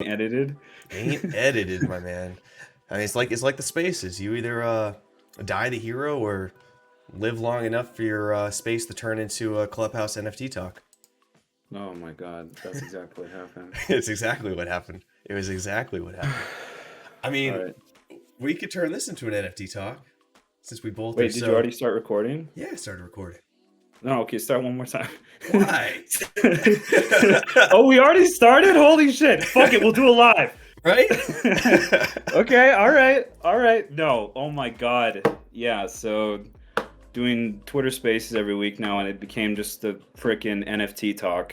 edited. Ain't edited, my man. I mean, it's like the spaces. You either die the hero or live long enough for your space to turn into a Clubhouse NFT talk. Oh my god, that's exactly what happened. It's exactly what happened. It was exactly what happened. I All mean, right. we could turn this into an NFT talk since we both are Wait, did you so. already start recording? Yeah, I started recording. No, okay, start one more time. Why? Oh, we already started? Holy shit. Fuck it, we'll do it live. Right? Okay, all right. No, oh my god. Yeah, so doing Twitter Spaces every week now, and it became just the frickin' NFT talk.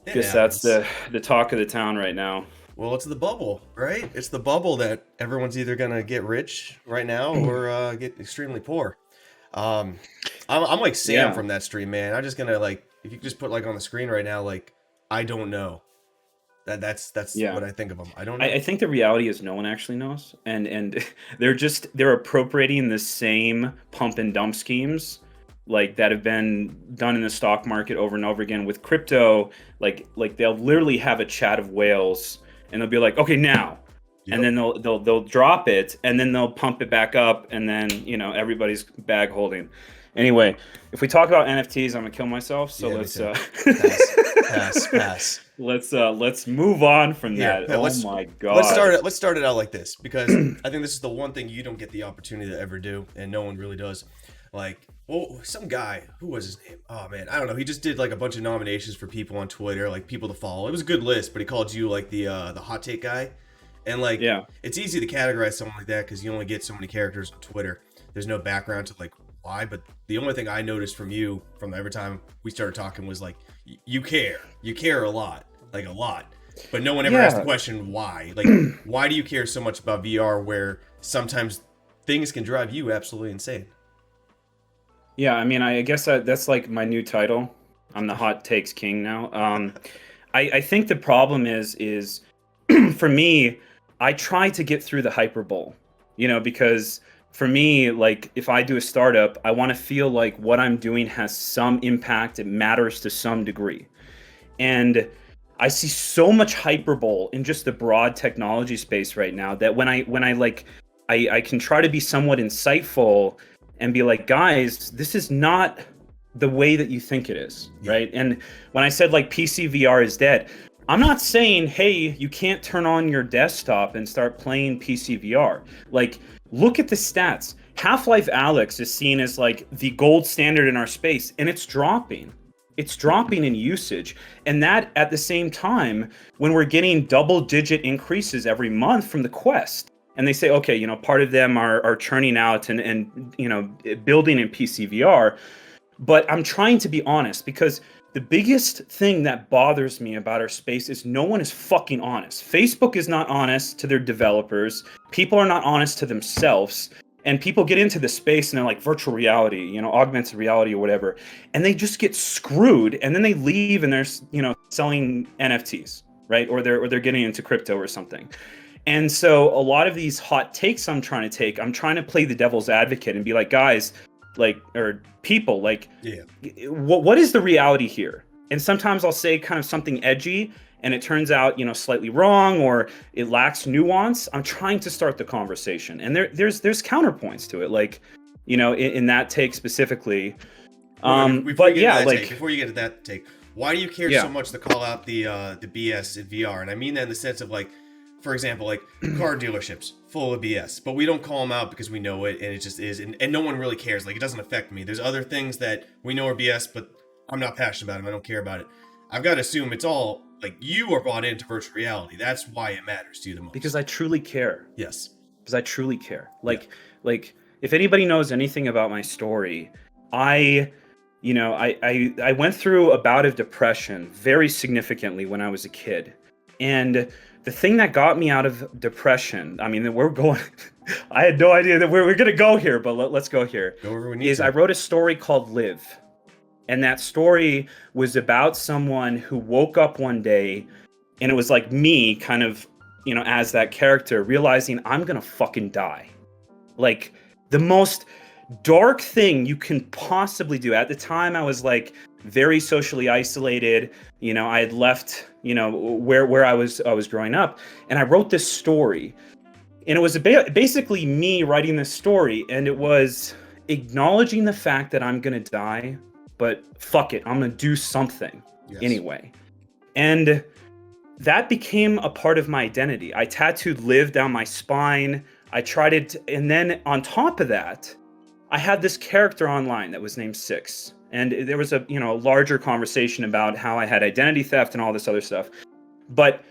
It Guess happens. that's the talk of the town right now. Well, it's the bubble, right? It's the bubble that everyone's either gonna get rich right now or get extremely poor. Um, I'm like Sam Yeah. from that stream, man. I'm just gonna like if you could just put like on the screen right now, like I don't know. That's Yeah. what I think of them. I don't know. I think the reality is no one actually knows, and they're appropriating the same pump and dump schemes like that have been done in the stock market over and over again with crypto. Like they'll literally have a chat of whales, and they'll be like, okay, now, Yep. and then they'll drop it, and then they'll pump it back up, and then everybody's bag holding. Anyway, if we talk about NFTs, I'm gonna kill myself. So Yeah, me let's too. Pass. let's move on from that. Yeah, Oh let's my god. let's start it out like this because I think this is the one thing you don't get the opportunity to ever do, and no one really does. Like, well, some guy, who was his name? Oh man, I don't know. He just did like a bunch of nominations for people on Twitter, like people to follow. It was a good list, but he called you like the hot take guy, and like Yeah. it's easy to categorize someone like that because you only get so many characters on Twitter. There's no background to like why, but the only thing I noticed from you from every time we started talking was like you care a lot, like a lot, but no one ever asked the question why. Like, why do you care so much about VR where sometimes things can drive you absolutely insane? Yeah, I mean, I guess that's like my new title. I'm the hot takes king now. I think the problem is for me, I try to get through the hyperbole, because for me, like if I do a startup, I want to feel like what I'm doing has some impact. It matters to some degree. And I see so much hyperbole in just the broad technology space right now that when I like I can try to be somewhat insightful and be like, guys, this is not the way that you think it is, right? And when I said like PC VR is dead, I'm not saying, hey, you can't turn on your desktop and start playing PC VR. Like, look at the stats. Half-Life Alyx is seen as like the gold standard in our space, and it's dropping. It's dropping in usage. And that at the same time, when we're getting double-digit increases every month from the Quest, and they say, okay, part of them are churning out and building in PC VR. But I'm trying to be honest because the biggest thing that bothers me about our space is no one is fucking honest. Facebook is not honest to their developers. People are not honest to themselves. And people get into the space and they're like virtual reality, augmented reality or whatever. And they just get screwed. And then they leave and they're, selling NFTs, right? Or they're getting into crypto or something. And so a lot of these hot takes I'm trying to play the devil's advocate and be like, guys, like, or people, like, what is the reality here? And sometimes I'll say kind of something edgy and it turns out, slightly wrong or it lacks nuance. I'm trying to start the conversation. And there's counterpoints to it, like, in that take specifically. Before you get to that take, why do you care so much to call out the BS in VR? And I mean that in the sense of like, for example, like car dealerships full of BS, but we don't call them out because we know it and it just is, and no one really cares. Like, it doesn't affect me. There's other things that we know are BS, but I'm not passionate about them. I don't care about it. I've got to assume it's all like you are bought into virtual reality. That's why it matters to you the most. Because I truly care. Yes. Because I truly care. Like if anybody knows anything about my story, I went through a bout of depression very significantly when I was a kid. And the thing that got me out of depression, I mean, we're going, I had no idea that we're going to go here, but let's go here. Go where we need to. I wrote a story called Live. And that story was about someone who woke up one day and it was like me kind of, as that character realizing I'm going to fucking die. Like the most dark thing you can possibly do. At the time I was like very socially isolated. You know, I had left, you know, where I was growing up, and I wrote this story. And it was basically me writing this story, and it was acknowledging the fact that I'm gonna die, but fuck it, I'm gonna do something anyway. And that became a part of my identity. I tattooed "live" down my spine. I tried it, and then on top of that, I had this character online that was named CIX. And there was a, you know, a larger conversation about how I had identity theft and all this other stuff. But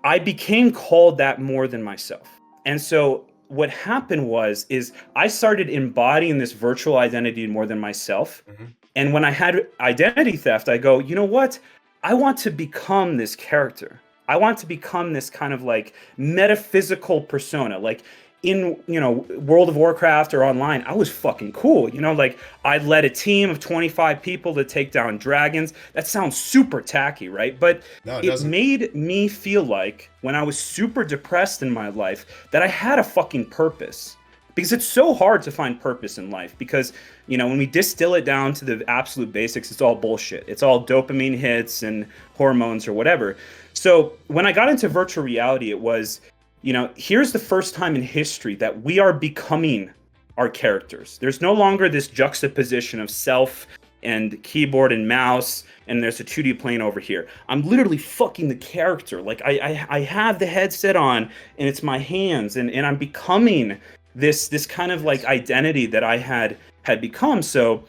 I became called that more than myself. And so what happened is I started embodying this virtual identity more than myself. Mm-hmm. And when I had identity theft, I go, you know what? I want to become this character. I want to become this kind of like metaphysical persona. Like in, you know, World of Warcraft or online, I was fucking cool. You know, like I led a team of 25 people to take down dragons. That sounds super tacky, right? But no, it made me feel like when I was super depressed in my life that I had a fucking purpose. Because it's so hard to find purpose in life because, you know, when we distill it down to the absolute basics, it's all bullshit. It's all dopamine hits and hormones or whatever. So when I got into virtual reality, it was, you know, here's the first time in history that we are becoming our characters. There's no longer this juxtaposition of self and keyboard and mouse, and there's a 2D plane over here. I'm literally fucking the character. Like I have the headset on, and it's my hands, and I'm becoming this kind of like identity that I had become. So,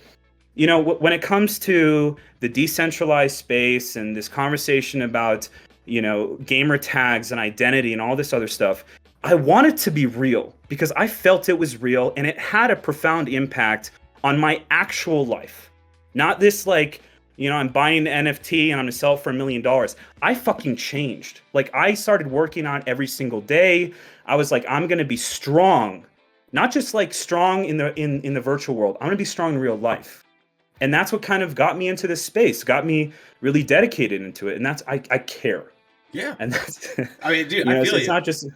you know, when it comes to the decentralized space and this conversation about, you know, gamer tags and identity and all this other stuff, I want it to be real because I felt it was real and it had a profound impact on my actual life. Not this like, you know, I'm buying an NFT and I'm gonna sell it for $1 million. I fucking changed. Like I started working on it every single day. I was like, I'm gonna be strong. Not just like strong in the virtual world. I'm gonna be strong in real life. And that's what kind of got me into this space, got me really dedicated into it. And that's I care. Yeah. And that's I mean, dude, I feel so it's not just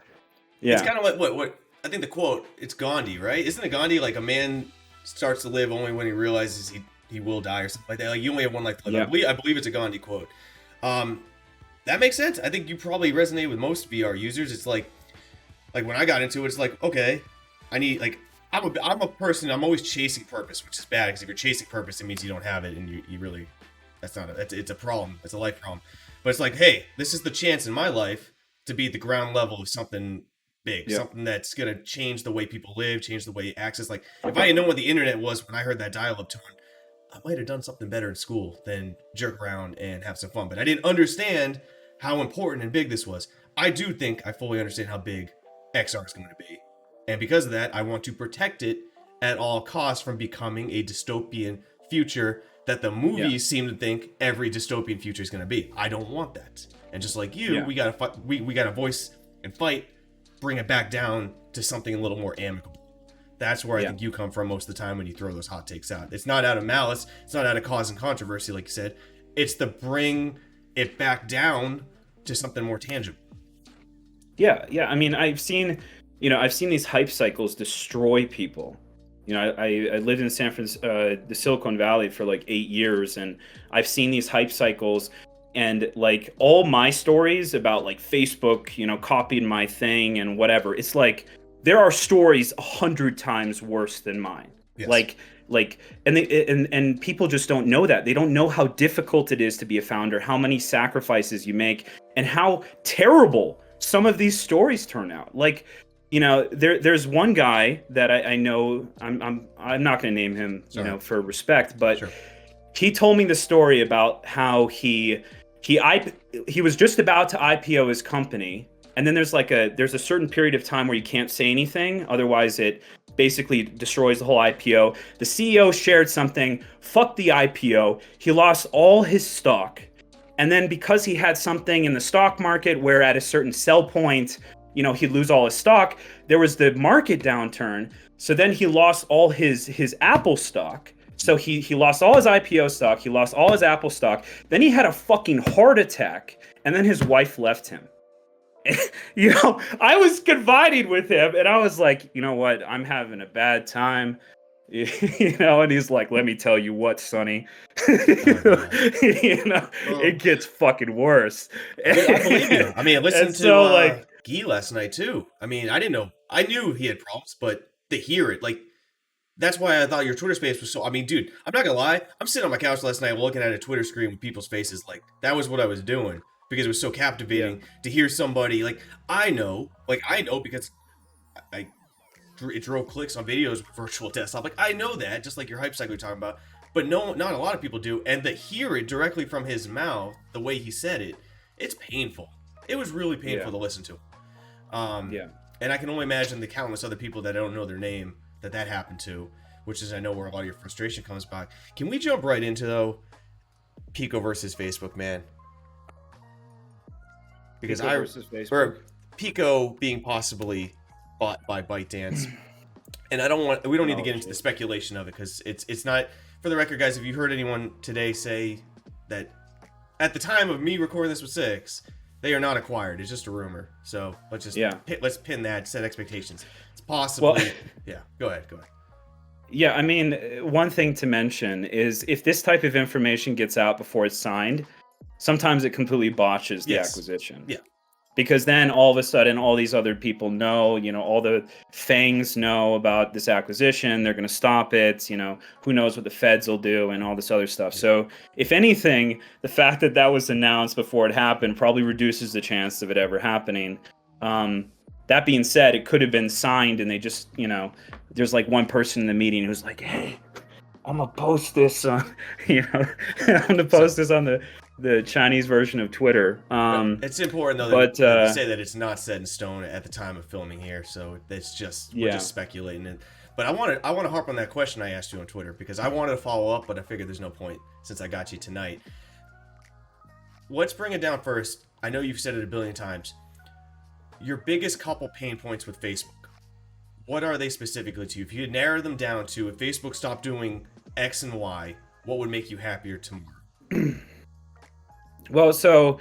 It's kind of like what I think the quote, it's Gandhi, right? Isn't it Gandhi like a man starts to live only when he realizes he will die or something like that? Like you only have one life to live. Yeah. I believe it's a Gandhi quote. That makes sense. I think you probably resonate with most VR users. It's like when I got into it, it's like, okay, I need like I'm a person. I'm always chasing purpose, which is bad because if you're chasing purpose, it means you don't have it, and you really it's a problem. It's a life problem. But it's like, hey, this is the chance in my life to be at the ground level of something big, something that's gonna change the way people live, change the way you access. Like if I had known what the internet was when I heard that dial-up tone, I might have done something better in school than jerk around and have some fun. But I didn't understand how important and big this was. I do think I fully understand how big XR is going to be. And because of that, I want to protect it at all costs from becoming a dystopian future that the movies seem to think every dystopian future is going to be. I don't want that. And just like you, we got to we got to voice and fight, bring it back down to something a little more amicable. That's where I think you come from most of the time when you throw those hot takes out. It's not out of malice. It's not out of cause and controversy, like you said. It's to bring it back down to something more tangible. Yeah. I mean, I've seen these hype cycles destroy people. You know, I lived in San Francisco, the Silicon Valley for like 8 years, and I've seen these hype cycles. And like all my stories about like Facebook, you know, copied my thing and whatever. It's like there are stories 100 times worse than mine. Yes. And people just don't know that. They don't know how difficult it is to be a founder, how many sacrifices you make, and how terrible some of these stories turn out. Like, you know, there's one guy that I know. I'm not going to name him, you know, for respect, but he told me the story about how he was just about to IPO his company. And then there's a certain period of time where you can't say anything. Otherwise, it basically destroys the whole IPO. The CEO shared something, fuck the IPO. He lost all his stock. And then because he had something in the stock market where at a certain sell point, you know, he'd lose all his stock, there was the market downturn. So then he lost all his Apple stock. So he lost all his IPO stock. He lost all his Apple stock. Then he had a fucking heart attack. And then his wife left him. You know, I was confiding with him and I was like, you know what? I'm having a bad time. You know, and he's like, let me tell you what, Sonny. You know, it gets fucking worse. I believe you. I mean, I listened to Guy last night too. I mean, I didn't know. I knew he had problems, but to hear it, like, that's why I thought your Twitter space was so. I mean, dude, I'm not gonna lie. I'm sitting on my couch last night looking at a Twitter screen with people's faces. Like, that was what I was doing because it was so captivating to hear somebody. Like, I know because it drove clicks on videos with virtual desktop. Like, I know that, just like your hype cycle you're talking about. But no, not a lot of people do. And to hear it directly from his mouth, the way he said it, it's painful. It was really painful to listen to. And I can only imagine the countless other people that I don't know their name that happened to, which is, I know, where a lot of your frustration comes back. Can we jump right into, though, Pico versus Facebook, man? Because Pico versus Facebook? Pico being possibly bought by ByteDance. And we don't need to get into the speculation of it, because it's not, for the record, guys, if you heard anyone today say that at the time of me recording this with CIX, they are not acquired. It's just a rumor. So let's just let's pin that, set expectations. It's possible. Well, go ahead. Yeah, I mean, one thing to mention is if this type of information gets out before it's signed, sometimes it completely botches the acquisition. Yeah. Because then all of a sudden, all these other people know, you know, all the fangs know about this acquisition. They're going to stop it. You know, who knows what the feds will do and all this other stuff. So if anything, the fact that was announced before it happened probably reduces the chance of it ever happening. That being said, it could have been signed and they just, you know, there's like one person in the meeting who's like, hey, I'm going to post this, you know, I'm going to post this on the Chinese version of Twitter. It's important though to say that it's not set in stone at the time of filming here, so it's just we're just speculating. But I want to harp on that question I asked you on Twitter because I wanted to follow up, but I figured there's no point since I got you tonight. Let's bring it down first. I know you've said it a billion times. Your biggest couple pain points with Facebook. What are they specifically to you? If you could narrow them down to if Facebook stopped doing X and Y, what would make you happier tomorrow? Well, so,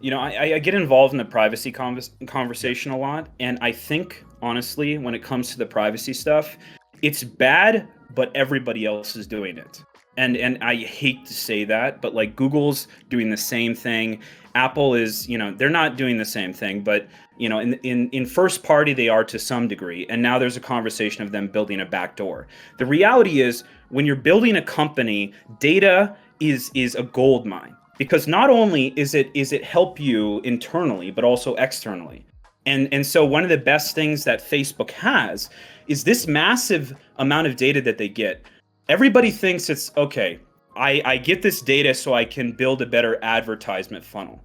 you know, I get involved in the privacy conversation a lot. And I think, honestly, when it comes to the privacy stuff, it's bad, but everybody else is doing it. And I hate to say that, but like Google's doing the same thing. Apple is, you know, they're not doing the same thing, but, you know, in first party, they are to some degree. And now there's a conversation of them building a backdoor. The reality is when you're building a company, data is a gold mine. Because not only is it help you internally, but also externally. And so one of the best things that Facebook has is this massive amount of data that they get. Everybody thinks it's, okay, I get this data so I can build a better advertisement funnel.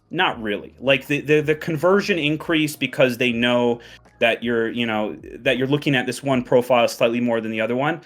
Not really. Like the conversion increase because they know that you're looking at this one profile slightly more than the other one.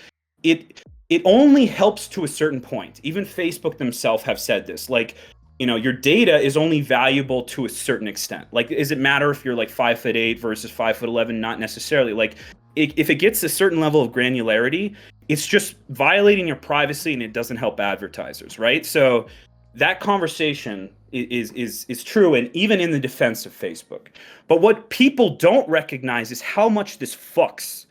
It only helps to a certain point. Even Facebook themselves have said this. Like, you know, your data is only valuable to a certain extent. Like, does it matter if you're like 5'8" versus 5'11"? Not necessarily. Like, if it gets a certain level of granularity, it's just violating your privacy and it doesn't help advertisers, right? So that conversation is true, and even in the defense of Facebook. But what people don't recognize is how much this fucks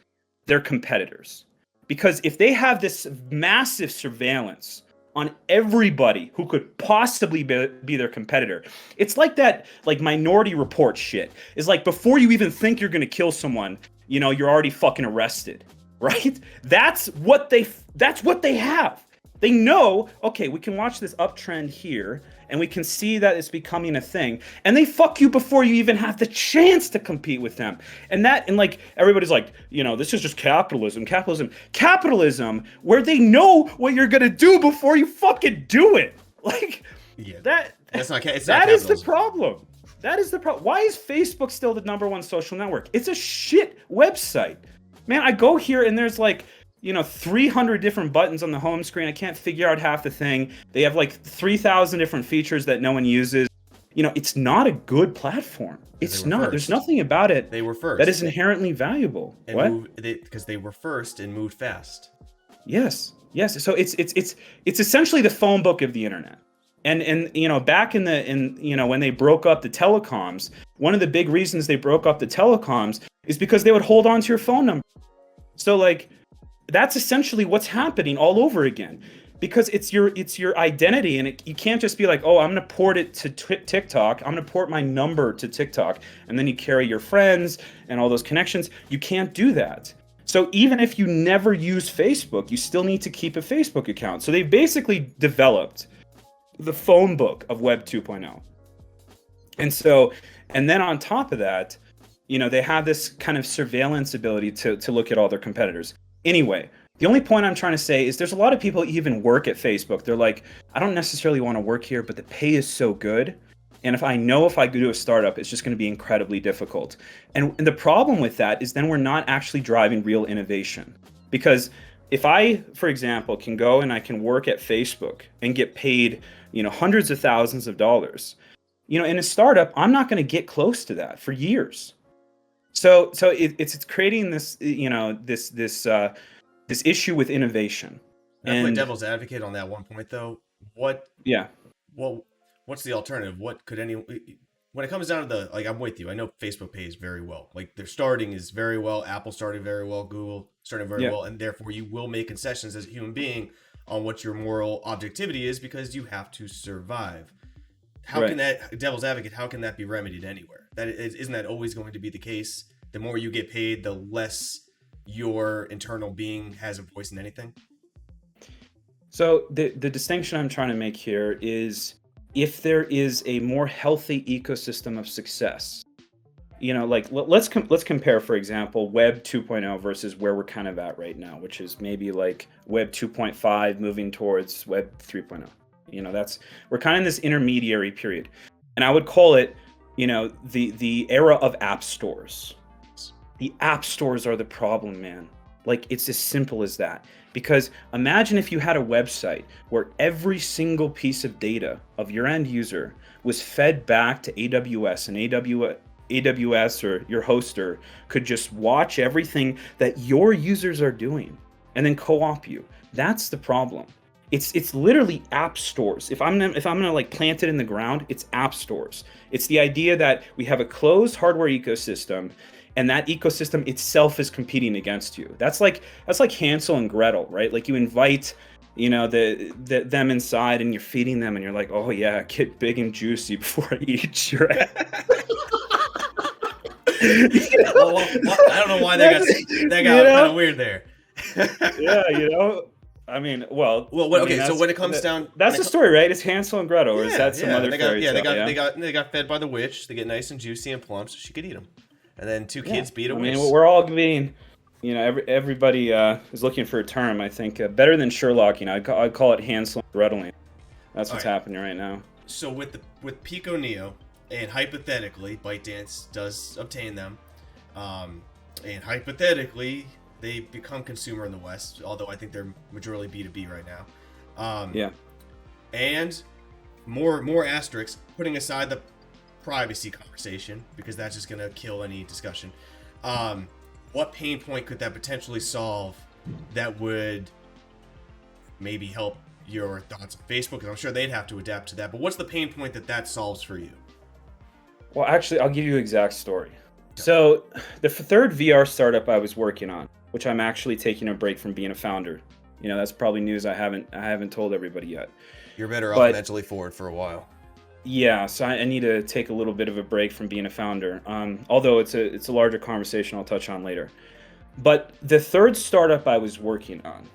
their competitors. Because if they have this massive surveillance on everybody who could possibly be their competitor, it's like that, like Minority Report shit. It's like before you even think you're gonna kill someone, you know, you're already fucking arrested, right? That's what they have. They know, okay, we can watch this uptrend here, and we can see that it's becoming a thing. And they fuck you before you even have the chance to compete with them. And like, everybody's like, you know, this is just capitalism, where they know what you're gonna do before you fucking do it. Like, that is the problem. That is the problem. Why is Facebook still the #1 social network? It's a shit website. Man, I go here and there's like, you know, 300 different buttons on the home screen. I can't figure out half the thing. They have like 3,000 different features that no one uses. You know, it's not a good platform. It's not. First. There's nothing about it. They were first. That is inherently valuable. And because they were first and moved fast. Yes. So it's essentially the phone book of the internet. And you know, back when they broke up the telecoms, one of the big reasons they broke up the telecoms is because they would hold on to your phone number. So like, that's essentially what's happening all over again, because it's your identity, and you can't just be like, oh, I'm gonna port it to TikTok, I'm gonna port my number to TikTok, and then you carry your friends and all those connections. You can't do that. So even if you never use Facebook, you still need to keep a Facebook account. So they basically developed the phone book of Web 2.0. And then on top of that, they have this kind of surveillance ability to look at all their competitors. Anyway, the only point I'm trying to say is there's a lot of people even work at Facebook. They're like, I don't necessarily want to work here, but the pay is so good. And if I go to a startup, it's just going to be incredibly difficult. And the problem with that is then we're not actually driving real innovation. Because if I, for example, can go and I can work at Facebook and get paid, hundreds of thousands of dollars, in a startup, I'm not going to get close to that for years. So it's creating this, this issue with innovation. And I play devil's advocate on that one point, though. Yeah. Well, what's the alternative? When it comes down to I'm with you. I know Facebook pays very well. Like, their starting is very well. Apple started very well. Google started very well. And therefore, you will make concessions as a human being on what your moral objectivity is, because you have to survive. How can that, devil's advocate, how can that be remedied anywhere? Isn't that always going to be the case? The more you get paid, the less your internal being has a voice in anything? So the distinction I'm trying to make here is, if there is a more healthy ecosystem of success, let's compare, for example, Web 2.0 versus where we're kind of at right now, which is maybe like Web 2.5 moving towards Web 3.0. We're kind of in this intermediary period, and I would call it, the era of app stores. The app stores are the problem, man. Like, it's as simple as that. Because imagine if you had a website where every single piece of data of your end user was fed back to AWS, and AWS or your hoster could just watch everything that your users are doing and then co-op you. That's the problem. It's literally app stores. If I'm gonna like plant it in the ground, it's app stores. It's the idea that we have a closed hardware ecosystem, and that ecosystem itself is competing against you. That's like Hansel and Gretel, right? Like, you invite, them inside, and you're feeding them, and you're like, oh yeah, get big and juicy before I eat your ass. Well, I don't know why that got kind of weird there. Yeah, I mean, okay. So when it comes down, that's the story, right? It's Hansel and Gretel, or is that some other fairy tale? They got fed by the witch. They get nice and juicy and plump, so she could eat them. And then two kids beat a witch. I mean, we're all being, everybody is looking for a term. I think better than Sherlock. I'd call it Hansel and Gretel. That's what's happening right now. So with Pico Neo, and hypothetically, ByteDance does obtain them, and hypothetically, they become consumer in the West, although I think they're majorly B2B right now. And more asterisks, putting aside the privacy conversation, because that's just going to kill any discussion. What pain point could that potentially solve that would maybe help your thoughts on Facebook? Because I'm sure they'd have to adapt to that. But what's the pain point that solves for you? Well, actually, I'll give you an exact story. So the third VR startup I was working on, which I'm actually taking a break from being a founder. That's probably news I haven't told everybody yet. You're better off mentally forward for a while. Yeah, so I need to take a little bit of a break from being a founder. Although it's a larger conversation I'll touch on later. But the third startup I was working on,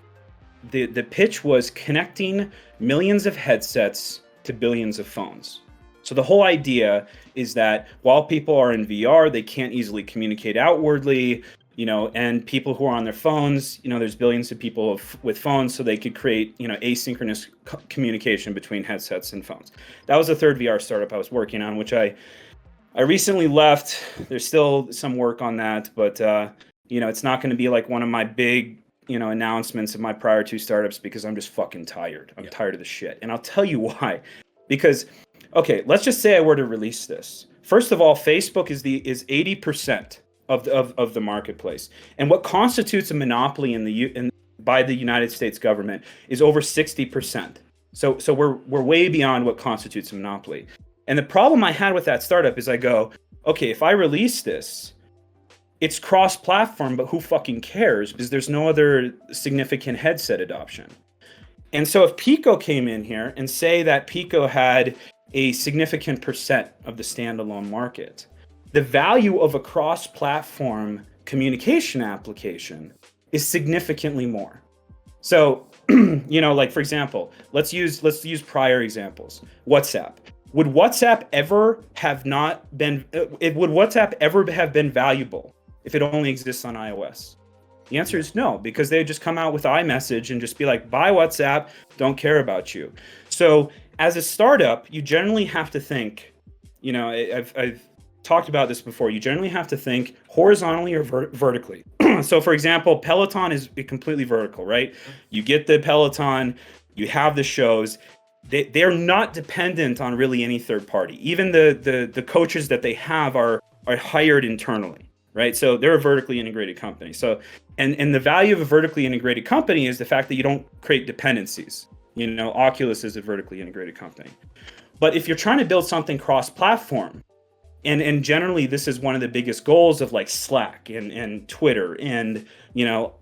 the pitch was connecting millions of headsets to billions of phones. So the whole idea is that while people are in VR, they can't easily communicate outwardly, and people who are on their phones, there's billions of people with phones, so they could create, asynchronous communication between headsets and phones. That was the third VR startup I was working on, which I recently left. There's still some work on that, but, it's not going to be like one of my big, announcements of my prior two startups, because I'm just fucking tired. I'm tired of the shit. And I'll tell you why. Because, okay, let's just say I were to release this. First of all, Facebook is 80% of the marketplace, and what constitutes a monopoly by the United States government is over 60%. So we're way beyond what constitutes a monopoly. And the problem I had with that startup is I go, okay, if I release this, it's cross-platform, but who fucking cares? Because there's no other significant headset adoption. And so if Pico came in here and say that Pico had a significant percent of the standalone market, the value of a cross-platform communication application is significantly more. So, like for example, let's use prior examples. WhatsApp. Would WhatsApp ever have been valuable if it only exists on iOS? The answer is no, because they just come out with iMessage and just be like, buy WhatsApp, don't care about you. So as a startup, you generally have to think, I've talked about this before, you generally have to think horizontally or vertically. So for example, Peloton is completely vertical, right? You get the Peloton, you have the shows, they're not dependent on really any third party. Even the coaches that they have are hired internally, right? So they're a vertically integrated company. So and the value of a vertically integrated company is the fact that you don't create dependencies. Oculus is a vertically integrated company. But if you're trying to build something cross-platform, and generally this is one of the biggest goals of like Slack and Twitter and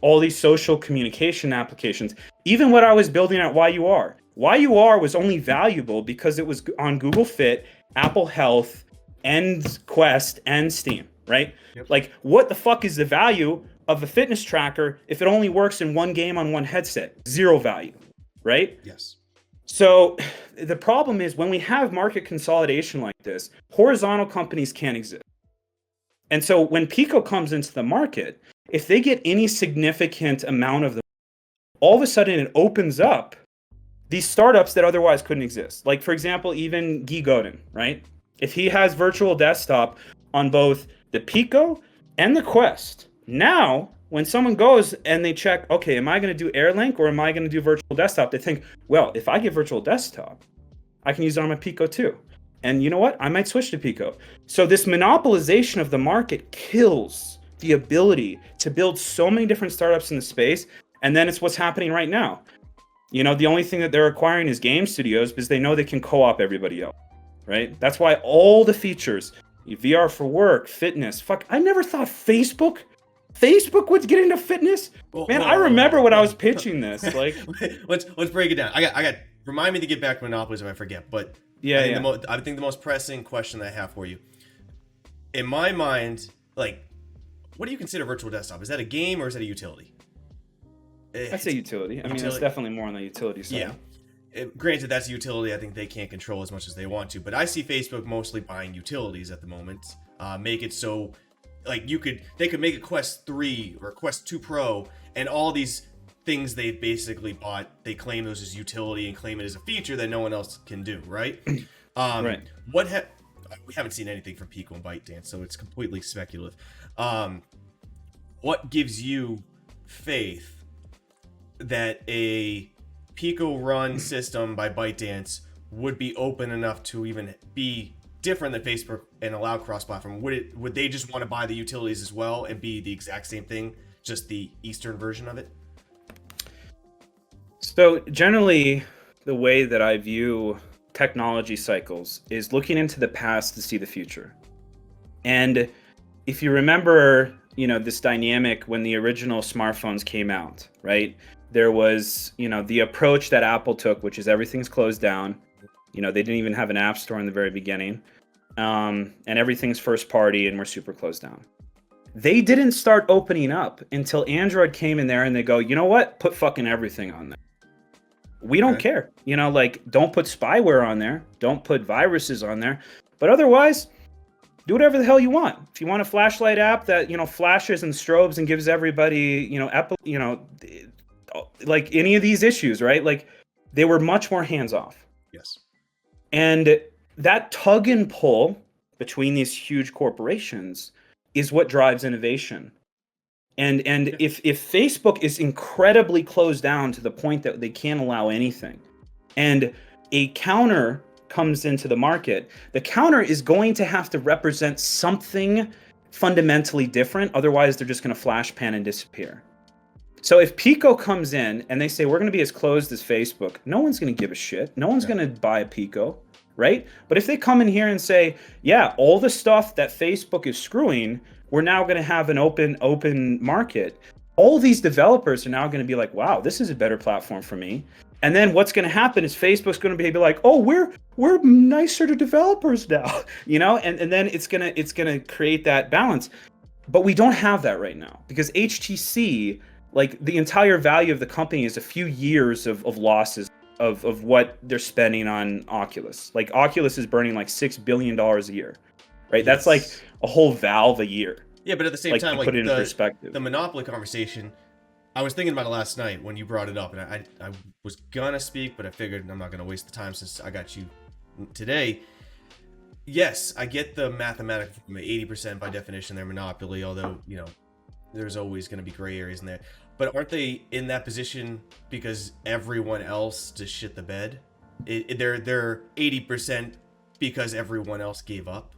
all these social communication applications. Even what I was building at YUR was only valuable because it was on Google Fit, Apple Health, and Quest, and Steam, right? Yep. Like, what the fuck is the value of a fitness tracker if it only works in one game on one headset? Zero value, right? Yes. So the problem is when we have market consolidation like this, horizontal companies can't exist. And so when Pico comes into the market, if they get any significant amount of them, all of a sudden it opens up these startups that otherwise couldn't exist. Like, for example, even Guy Godin, right? If he has virtual desktop on both the Pico and the Quest, now when someone goes and they check, okay, am I going to do AirLink or am I going to do virtual desktop? They think, well, if I get virtual desktop, I can use it on my Pico too. And you know what? I might switch to Pico. So this monopolization of the market kills the ability to build so many different startups in the space. And then it's what's happening right now. The only thing that they're acquiring is game studios because they know they can co-op everybody else, right? That's why all the features, VR for work, fitness, I never thought Facebook would get into fitness. I remember when I was pitching this. Like, let's break it down. I got. Remind me to get back to monopolies if I forget. But I think the most pressing question I have for you, in my mind, like, what do you consider virtual desktop? Is that a game or is that a utility? I'd say utility. I mean, it's definitely more on the utility side. Yeah. Granted, that's a utility I think they can't control as much as they want to. But I see Facebook mostly buying utilities at the moment. Make it so. Like they could make a Quest 3 or Quest 2 Pro, and all these things they basically bought, they claim those as utility and claim it as a feature that no one else can do, right? Right. We haven't seen anything from Pico and ByteDance, so it's completely speculative. What gives you faith that a Pico run system by ByteDance would be open enough to even be different than Facebook and allow cross-platform? Would they just want to buy the utilities as well and be the exact same thing, just the Eastern version of it? So generally, the way that I view technology cycles is looking into the past to see the future. And if you remember, this dynamic when the original smartphones came out, right? There was, the approach that Apple took, which is everything's closed down. They didn't even have an app store in the very beginning. And everything's first party and we're super closed down. They didn't start opening up until Android came in there and they go, you know what? Put fucking everything on there. We don't care. Don't put spyware on there. Don't put viruses on there. But otherwise, do whatever the hell you want. If you want a flashlight app that, flashes and strobes and gives everybody, like any of these issues, right? Like they were much more hands off. Yes. And that tug and pull between these huge corporations is what drives innovation. And if Facebook is incredibly closed down to the point that they can't allow anything, and a counter comes into the market, the counter is going to have to represent something fundamentally different. Otherwise, they're just going to flash pan and disappear. So if Pico comes in and they say, we're going to be as closed as Facebook, no one's going to give a shit. No one's going to buy a Pico, right? But if they come in here and say, yeah, all the stuff that Facebook is screwing, we're now going to have an open market. All these developers are now going to be like, wow, this is a better platform for me. And then what's going to happen is Facebook's going to be like, oh, we're nicer to developers now, and then it's going to create that balance. But we don't have that right now because HTC, like the entire value of the company is a few years of losses of what they're spending on Oculus. Like Oculus is burning like $6 billion a year, right? Yes. That's like a whole Valve a year. Yeah, but at the same time, put it in perspective. The monopoly conversation, I was thinking about it last night when you brought it up, and I was gonna speak, but I figured I'm not gonna waste the time since I got you today. Yes, I get the mathematical 80% by definition they're monopoly, although, there's always going to be gray areas in there. But aren't they in that position because everyone else just shit the bed? They're 80% because everyone else gave up.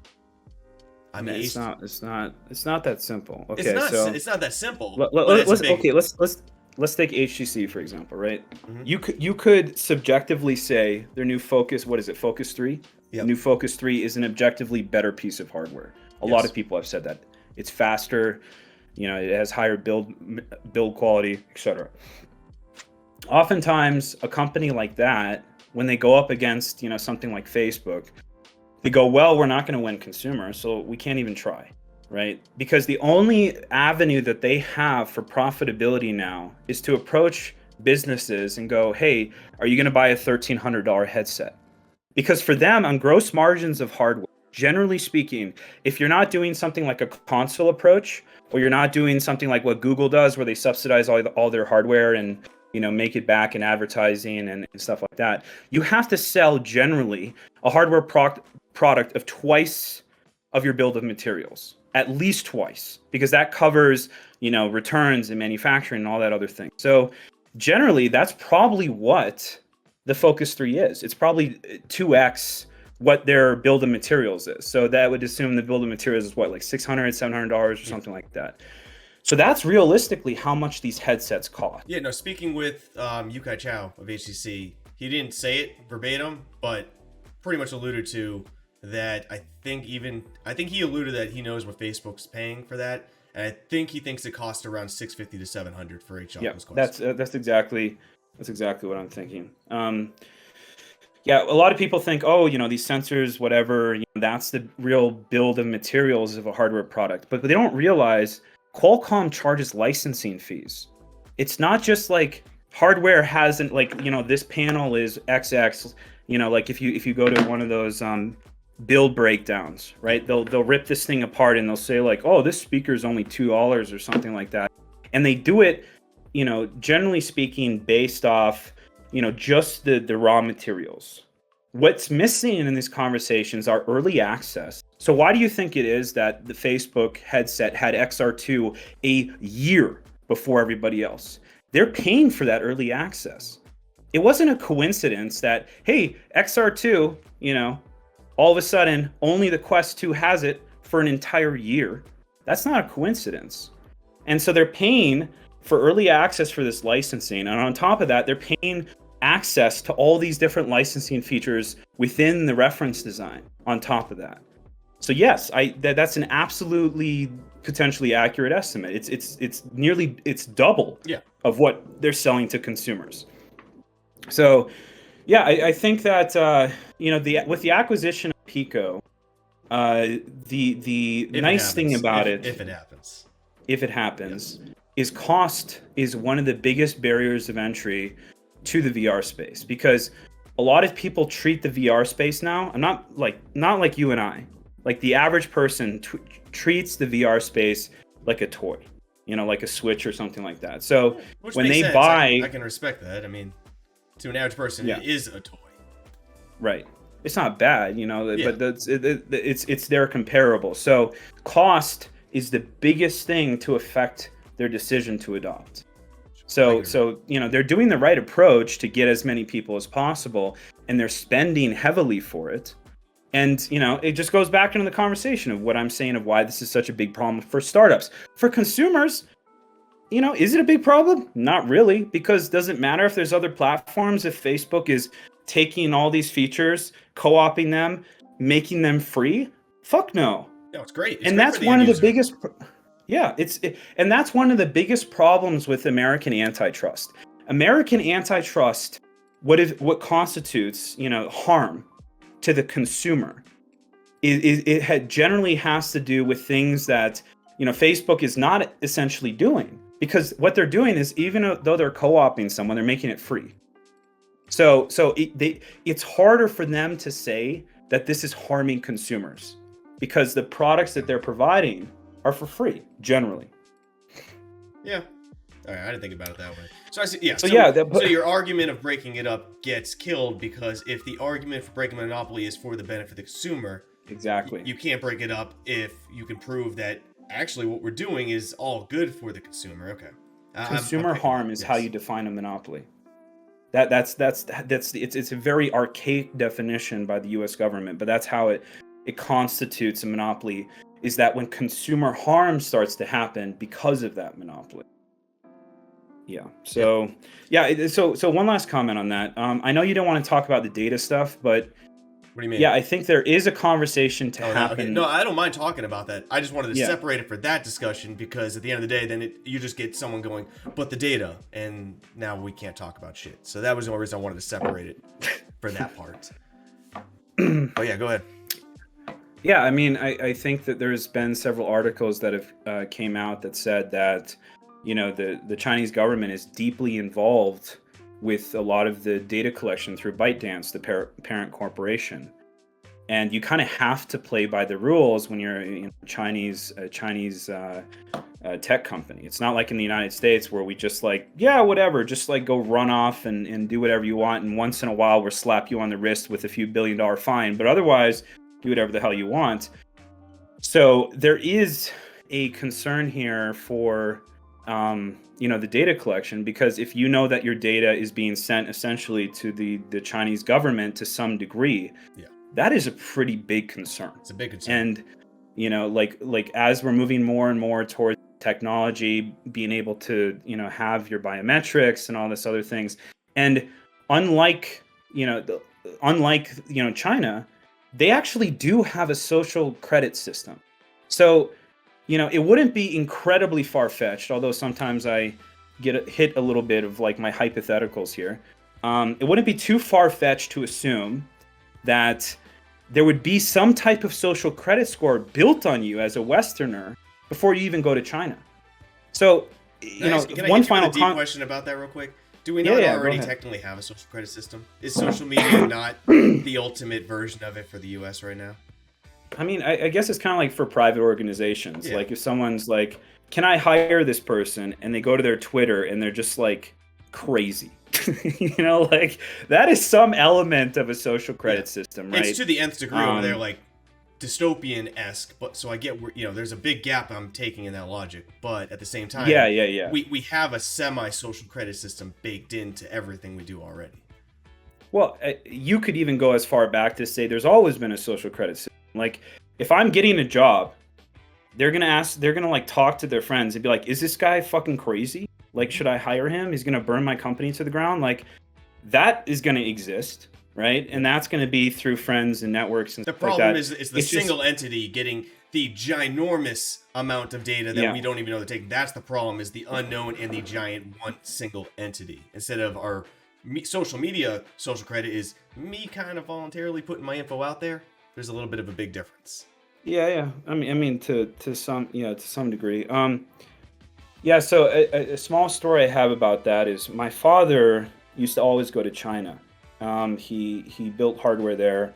I mean, it's not that simple. Okay, it's not that simple. Let's take HTC for example, right? Mm-hmm. You could subjectively say their new Focus, what is it, Focus 3? Yep. New Focus 3 is an objectively better piece of hardware. A lot of people have said that. It's faster, it has higher build quality, etc. Oftentimes, a company like that, when they go up against, something like Facebook, they go, well, we're not going to win consumers, so we can't even try, right? Because the only avenue that they have for profitability now is to approach businesses and go, hey, are you going to buy a $1,300 headset? Because for them, on gross margins of hardware, generally speaking, if you're not doing something like a console approach, or you're not doing something like what Google does, where they subsidize all their hardware and make it back in advertising and stuff like that, you have to sell generally a hardware product of twice of your bill of materials, at least twice, because that covers returns and manufacturing and all that other thing. So generally, that's probably what the Focus 3 is. It's probably 2x what their build of materials is. So that would assume the build of materials is what, like $600, $700 or something like that. So that's realistically how much these headsets cost. Yeah, no, speaking with Yukai Chow of HTC, he didn't say it verbatim, but pretty much alluded to that. I think he alluded that he knows what Facebook's paying for that. And I think he thinks it costs around $650 to $700 for each Oculus Quest. That's exactly what I'm thinking. Yeah, a lot of people think, oh, these sensors, whatever, that's the real build of materials of a hardware product. But they don't realize Qualcomm charges licensing fees. It's not just like hardware hasn't, like, this panel is XX, like if you go to one of those build breakdowns, right? They'll rip this thing apart and they'll say like, oh, this speaker is only $2 or something like that. And they do it, generally speaking, based off just the raw materials. What's missing in these conversations are early access. So why do you think it is that the Facebook headset had XR2 a year before everybody else? They're paying for that early access. It wasn't a coincidence that, hey, XR2, all of a sudden only the Quest 2 has it for an entire year. That's not a coincidence. And so they're paying for early access for this licensing. And on top of that, they're paying access to all these different licensing features within the reference design on top of that. So yes, that's an absolutely potentially accurate estimate. It's double of what they're selling to consumers. So yeah, I think that with the acquisition of Pico, the nice thing about if it happens, is cost is one of the biggest barriers of entry to the VR space, because a lot of people treat the VR space now, not like you and I, like the average person treats the VR space like a toy, like a Switch or something like that. So which when they sense. buy, I can respect that. I mean, to an average person, it is a toy. Right. It's not bad, but it's their comparable. So cost is the biggest thing to affect their decision to adopt. So they're doing the right approach to get as many people as possible, and they're spending heavily for it. And, it just goes back into the conversation of what I'm saying of why this is such a big problem for startups. For consumers, is it a big problem? Not really, because does it matter if there's other platforms, if Facebook is taking all these features, co-opting them, making them free? Fuck no. No, it's great. And that's one of the biggest. Yeah, and that's one of the biggest problems with American antitrust. American antitrust, what constitutes, harm to the consumer, generally has to do with things that, Facebook is not essentially doing, because what they're doing is, even though they're co-opting someone, they're making it free. So it's harder for them to say that this is harming consumers, because the products that they're providing are for free, generally. Yeah. All right, I didn't think about it that way. So I see. Yeah. So your argument of breaking it up gets killed, because if the argument for breaking a monopoly is for the benefit of the consumer, exactly, you can't break it up if you can prove that actually what we're doing is all good for the consumer. Okay. Consumer harm is how you define a monopoly. That's it's a very archaic definition by the U.S. government, but that's how it constitutes a monopoly. Is that when consumer harm starts to happen because of that monopoly? Yeah. So one last comment on that. I know you don't want to talk about the data stuff, but what do you mean? Yeah, I think there is a conversation to happen. Okay. No, I don't mind talking about that. I just wanted to separate it for that discussion, because at the end of the day, then you just get someone going, but the data, and now we can't talk about shit. So that was the only reason I wanted to separate it for that part. Oh yeah, go ahead. Yeah, I mean, I think that there's been several articles that have came out that said that, the Chinese government is deeply involved with a lot of the data collection through ByteDance, the parent corporation. And you kind of have to play by the rules when you're a Chinese tech company. It's not like in the United States where we just whatever, just go run off and do whatever you want. And once in a while, we'll slap you on the wrist with a few $1 billion fine. But otherwise, do whatever the hell you want. So there is a concern here for, the data collection, because if you know that your data is being sent essentially to the Chinese government to some degree, that is a pretty big concern. It's a big concern. And, like as we're moving more and more towards technology, being able to, have your biometrics and all this other things. And unlike China, they actually do have a social credit system. So, it wouldn't be incredibly far-fetched, although sometimes I hit a little bit of my hypotheticals here. It wouldn't be too far-fetched to assume that there would be some type of social credit score built on you as a Westerner before you even go to China. So, one final question about that real quick. Do we not already technically have a social credit system? Is social media not the ultimate version of it for the U.S. right now? I mean, I guess it's kind of like for private organizations. Yeah. Like if someone's like, can I hire this person? And they go to their Twitter and they're just crazy. That is some element of a social credit system, right? It's to the nth degree over there, dystopian-esque, but so I get where, there's a big gap I'm taking in that logic, but at the same time, we have a semi-social credit system baked into everything we do already. Well, you could even go as far back to say there's always been a social credit system. Like, if I'm getting a job, they're gonna talk to their friends and be like, is this guy fucking crazy? Should I hire him? He's gonna burn my company to the ground. That is gonna exist, right? And that's gonna be through friends and networks and stuff like that. The problem is it's the single entity getting the ginormous amount of data that we don't even know they're taking. That's the problem, is the unknown and the giant one single entity. Instead of our social media, social credit is me kind of voluntarily putting my info out there. There's a little bit of a big difference. Yeah. I mean, to some degree. So a small story I have about that is my father used to always go to China. He built hardware there,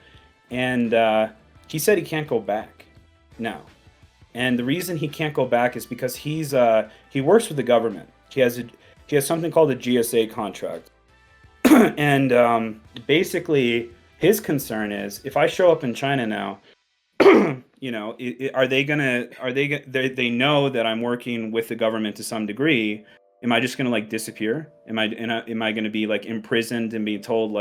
and he said he can't go back now. And the reason he can't go back is because he works with the government. He has something called a GSA contract, and basically his concern is, if I show up in China now, they know that I'm working with the government to some degree. Am I just gonna disappear? Am I gonna be imprisoned and be told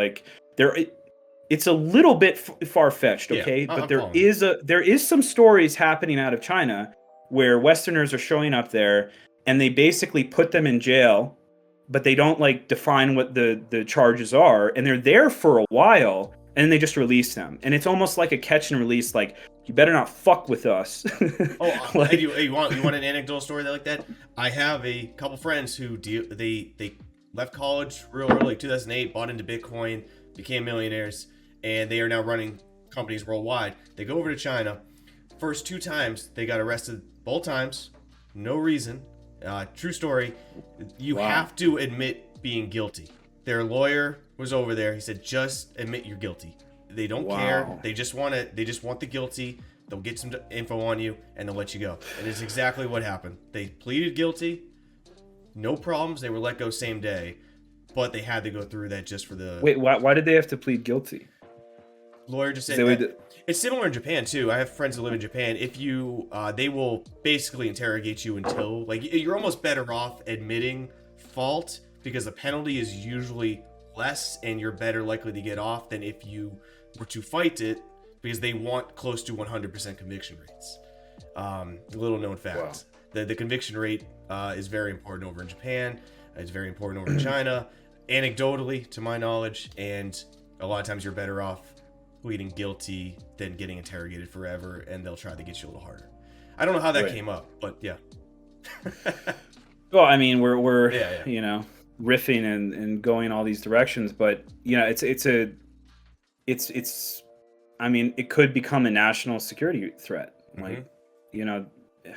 it's a little bit far-fetched, okay? But there is some stories happening out of China where Westerners are showing up there and they basically put them in jail but they don't like define what the charges are, and they're there for a while, and they just release them, and it's almost like a catch and release. Like, you better not fuck with us. Like, you want an anecdotal story like that? I have a couple friends who they left college real early, 2008, bought into Bitcoin, became millionaires, and they are now running companies worldwide. They go over to China. First 2 times they got arrested, both times, no reason. True story. You have to admit being guilty. Their lawyer was over there. He said, just admit you're guilty. They don't care. They just want the guilty. They'll get some info on you and they'll let you go. And it's exactly what happened. They pleaded guilty. No problems. They were let go same day, but they had to go through that just for the... Wait, why did they have to plead guilty? Lawyer just said that it's similar in Japan too. I have friends that live in Japan. If you, they will basically interrogate you until, like, you're almost better off admitting fault because the penalty is usually less and you're better likely to get off than if you were to fight it, because they want close to 100% conviction rates. Little known fact. Wow. The conviction rate is very important over in Japan. It's very important over in China, anecdotally, to my knowledge, and a lot of times you're better off pleading guilty than getting interrogated forever, and they'll try to get you a little harder. I don't know how that came up, but yeah. Well, I mean, we're you know, riffing and going all these directions, but you know, it's I mean, it could become a national security threat. Like, you know,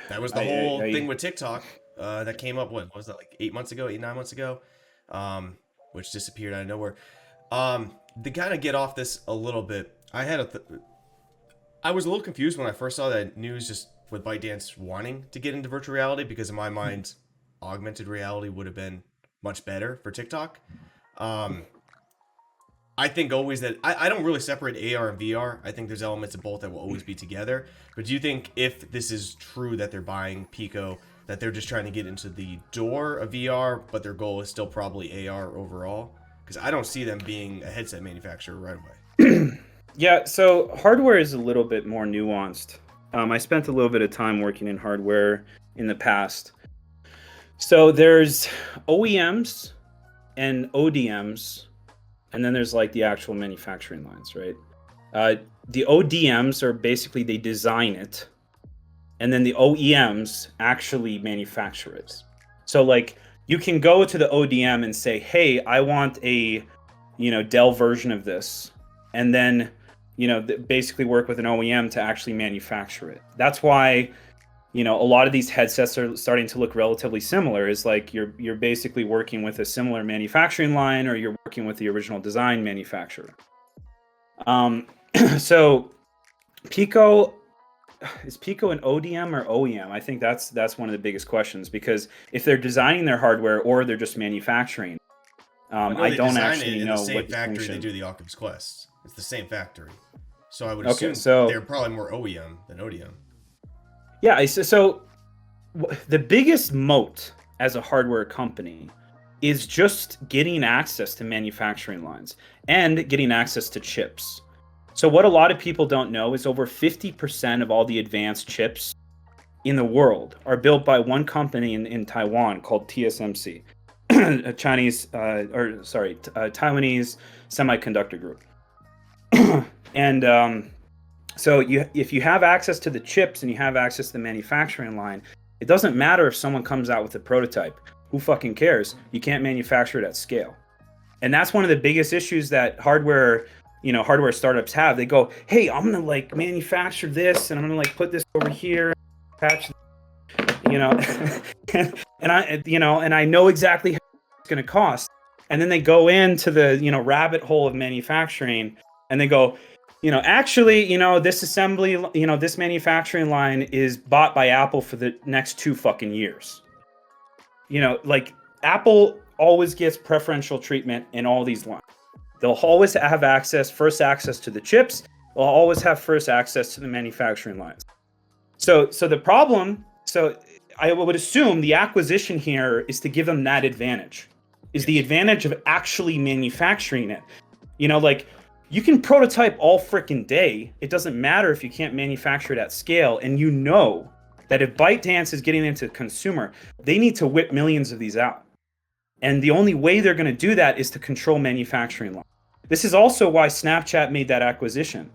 that was the whole thing with TikTok that came up. What was that, like 9 months ago, which disappeared out of nowhere. To kind of get off this a little bit, I was a little confused when I first saw that news, just with ByteDance wanting to get into virtual reality, because in my mind, augmented reality would have been much better for TikTok. I think always that I don't really separate AR and VR. I think there's elements of both that will always be together. But do you think, if this is true that they're buying Pico, that they're just trying to get into the door of VR, but their goal is still probably AR overall? Because I don't see them being a headset manufacturer right away. Yeah, so hardware is a little bit more nuanced. I spent a little bit of time working in hardware in the past. So there's OEMs and ODMs, and then there's like the actual manufacturing lines, right? The ODMs are basically, they design it, and then the OEMs actually manufacture it. So like, you can go to the ODM and say, hey, I want a, you know, Dell version of this, and then, you know, basically work with an OEM to actually manufacture it. That's why, you know, a lot of these headsets are starting to look relatively similar. Is like you're basically working with a similar manufacturing line, or you're working with the original design manufacturer. So Pico, is Pico an ODM or OEM? I think that's one of the biggest questions, because if they're designing their hardware or they're just manufacturing, I don't actually know what factory they do the Oculus Quest. It's the same factory, so I would assume they're probably more OEM than ODM. Yeah, so the biggest moat as a hardware company is just getting access to manufacturing lines and getting access to chips. So what a lot of people don't know is over 50% of all the advanced chips in the world are built by one company in Taiwan called TSMC, a Taiwanese semiconductor group. And so if you have access to the chips and you have access to the manufacturing line, it doesn't matter if someone comes out with a prototype. Who fucking cares? You can't manufacture it at scale. And that's one of the biggest issues that hardware startups have. They go, hey, I'm gonna like manufacture this, and I'm gonna like put this over here, patch, you know, and I know exactly how it's gonna cost. And then they go into the, you know, rabbit hole of manufacturing, and they go, you know, actually, you know, this assembly, you know, this manufacturing line is bought by Apple for the next 2 fucking years. You know, like, Apple always gets preferential treatment in all these lines. They'll always have first access to the chips. They'll always have first access to the manufacturing lines. So I would assume the acquisition here is to give them that advantage, is the advantage of actually manufacturing it. You know, like, you can prototype all freaking day. It doesn't matter if you can't manufacture it at scale. And you know that if ByteDance is getting into consumer, they need to whip millions of these out. And the only way they're going to do that is to control manufacturing line. This is also why Snapchat made that acquisition.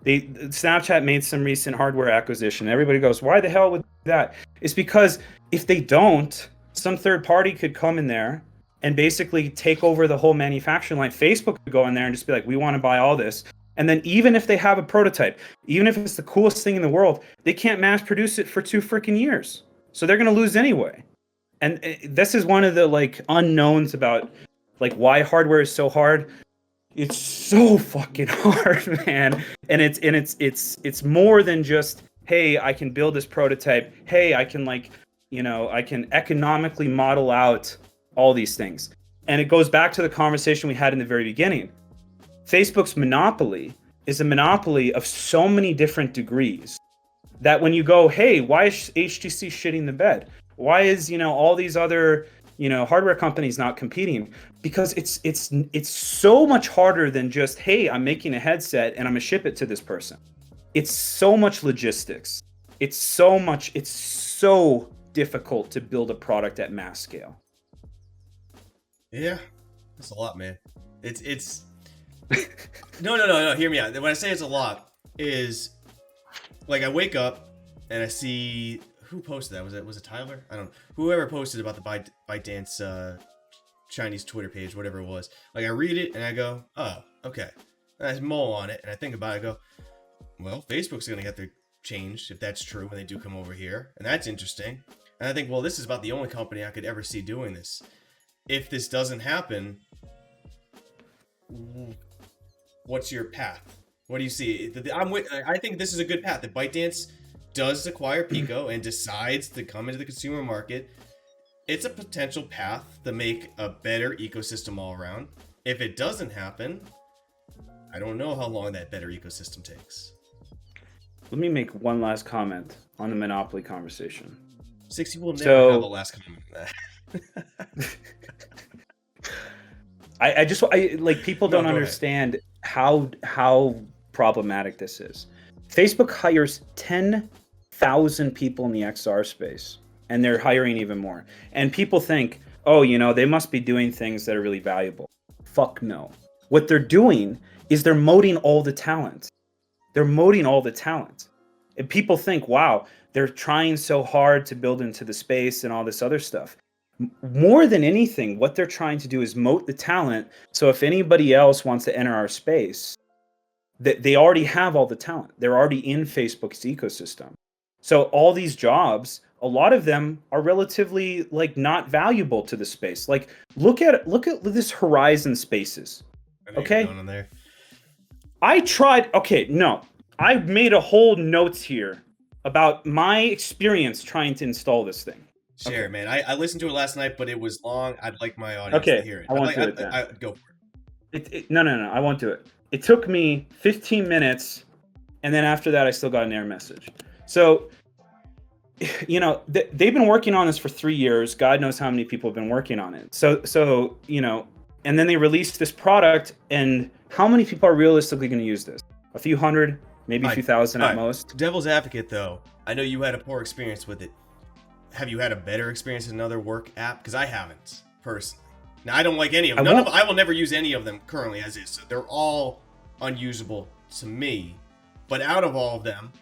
Snapchat made some recent hardware acquisition. Everybody goes, why the hell would that? It's because if they don't, some third party could come in there and basically take over the whole manufacturing line. Facebook could go in there and just be like, we want to buy all this. And then even if they have a prototype, even if it's the coolest thing in the world, they can't mass produce it for 2 freaking years. So they're going to lose anyway. And this is one of the like unknowns about like why hardware is so hard. It's so fucking hard, man. And it's more than just, hey, I can build this prototype. Hey, I can I can economically model out all these things. And it goes back to the conversation we had in the very beginning. Facebook's monopoly is a monopoly of so many different degrees that when you go, hey, why is HTC shitting the bed? Why is, all these other, hardware companies not competing? Because it's so much harder than just, hey, I'm making a headset and I'm gonna ship it to this person. It's so much logistics. It's so difficult to build a product at mass scale. Yeah, that's a lot, man. It's no. Hear me out. When I say it's a lot, is like I wake up and I see who posted that. Was it Tyler? I don't know. Whoever posted about the ByteDance Chinese Twitter page, whatever it was. Like I read it and I go, oh, okay. And I mull on it and I think about it. I go, well, Facebook's gonna get their change if that's true when they do come over here, and that's interesting. And I think, well, this is about the only company I could ever see doing this. If this doesn't happen, what's your path? What do you see? I think this is a good path. If ByteDance does acquire Pico and decides to come into the consumer market, it's a potential path to make a better ecosystem all around. If it doesn't happen, I don't know how long that better ecosystem takes. Let me make one last comment on the monopoly conversation. 60 will never have a last comment on that. I like people don't understand how problematic this is. Facebook hires 10,000 people in the XR space, and they're hiring even more. And people think, oh, they must be doing things that are really valuable. Fuck no. What they're doing is they're moating all the talent. They're moating all the talent. And people think, wow, they're trying so hard to build into the space and all this other stuff. More than anything, what they're trying to do is moat the talent. So if anybody else wants to enter our space, they already have all the talent. They're already in Facebook's ecosystem. So all these jobs, a lot of them are relatively like not valuable to the space. Like look at this Horizon Spaces. Okay. I made a whole notes here about my experience trying to install this thing. Share, man. I listened to it last night, but it was long. I'd like my audience to hear it. I won't do it. Go for it. No. I won't do it. It took me 15 minutes, and then after that, I still got an error message. So, they've been working on this for 3 years. God knows how many people have been working on it. So and then they released this product, and how many people are realistically going to use this? A few hundred, maybe a few thousand at most. Devil's advocate, though. I know you had a poor experience with it. Have you had a better experience with another work app? Because I haven't, personally. Now, I don't like any of them. I will never use any of them currently as is. So they're all unusable to me. But out of all of them,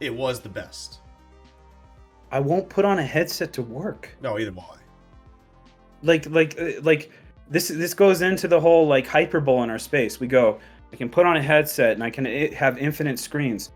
it was the best. I won't put on a headset to work. No, either will I. Like this goes into the whole like hyperbole in our space. We go, I can put on a headset and I can have infinite screens.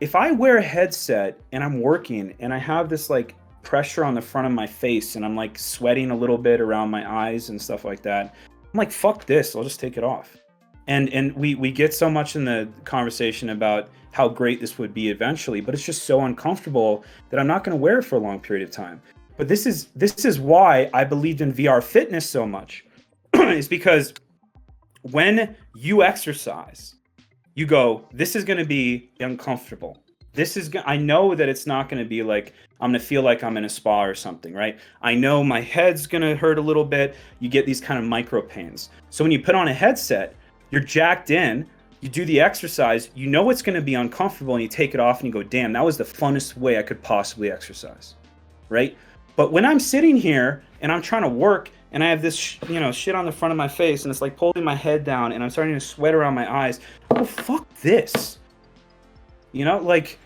If I wear a headset and I'm working and I have this like pressure on the front of my face and I'm like sweating a little bit around my eyes and stuff like that, I'm like, fuck this, I'll just take it off. And we get so much in the conversation about how great this would be eventually, but it's just so uncomfortable that I'm not going to wear it for a long period of time. But this is why I believed in VR fitness so much. Is because when you exercise, you go, this is going to be uncomfortable. I know that it's not going to be like, I'm going to feel like I'm in a spa or something, right? I know my head's going to hurt a little bit. You get these kind of micro pains. So when you put on a headset, you're jacked in, you do the exercise, you know it's going to be uncomfortable, and you take it off and you go, damn, that was the funnest way I could possibly exercise, right? But when I'm sitting here and I'm trying to work and I have this shit on the front of my face, and it's like pulling my head down, and I'm starting to sweat around my eyes. Oh, fuck this. Like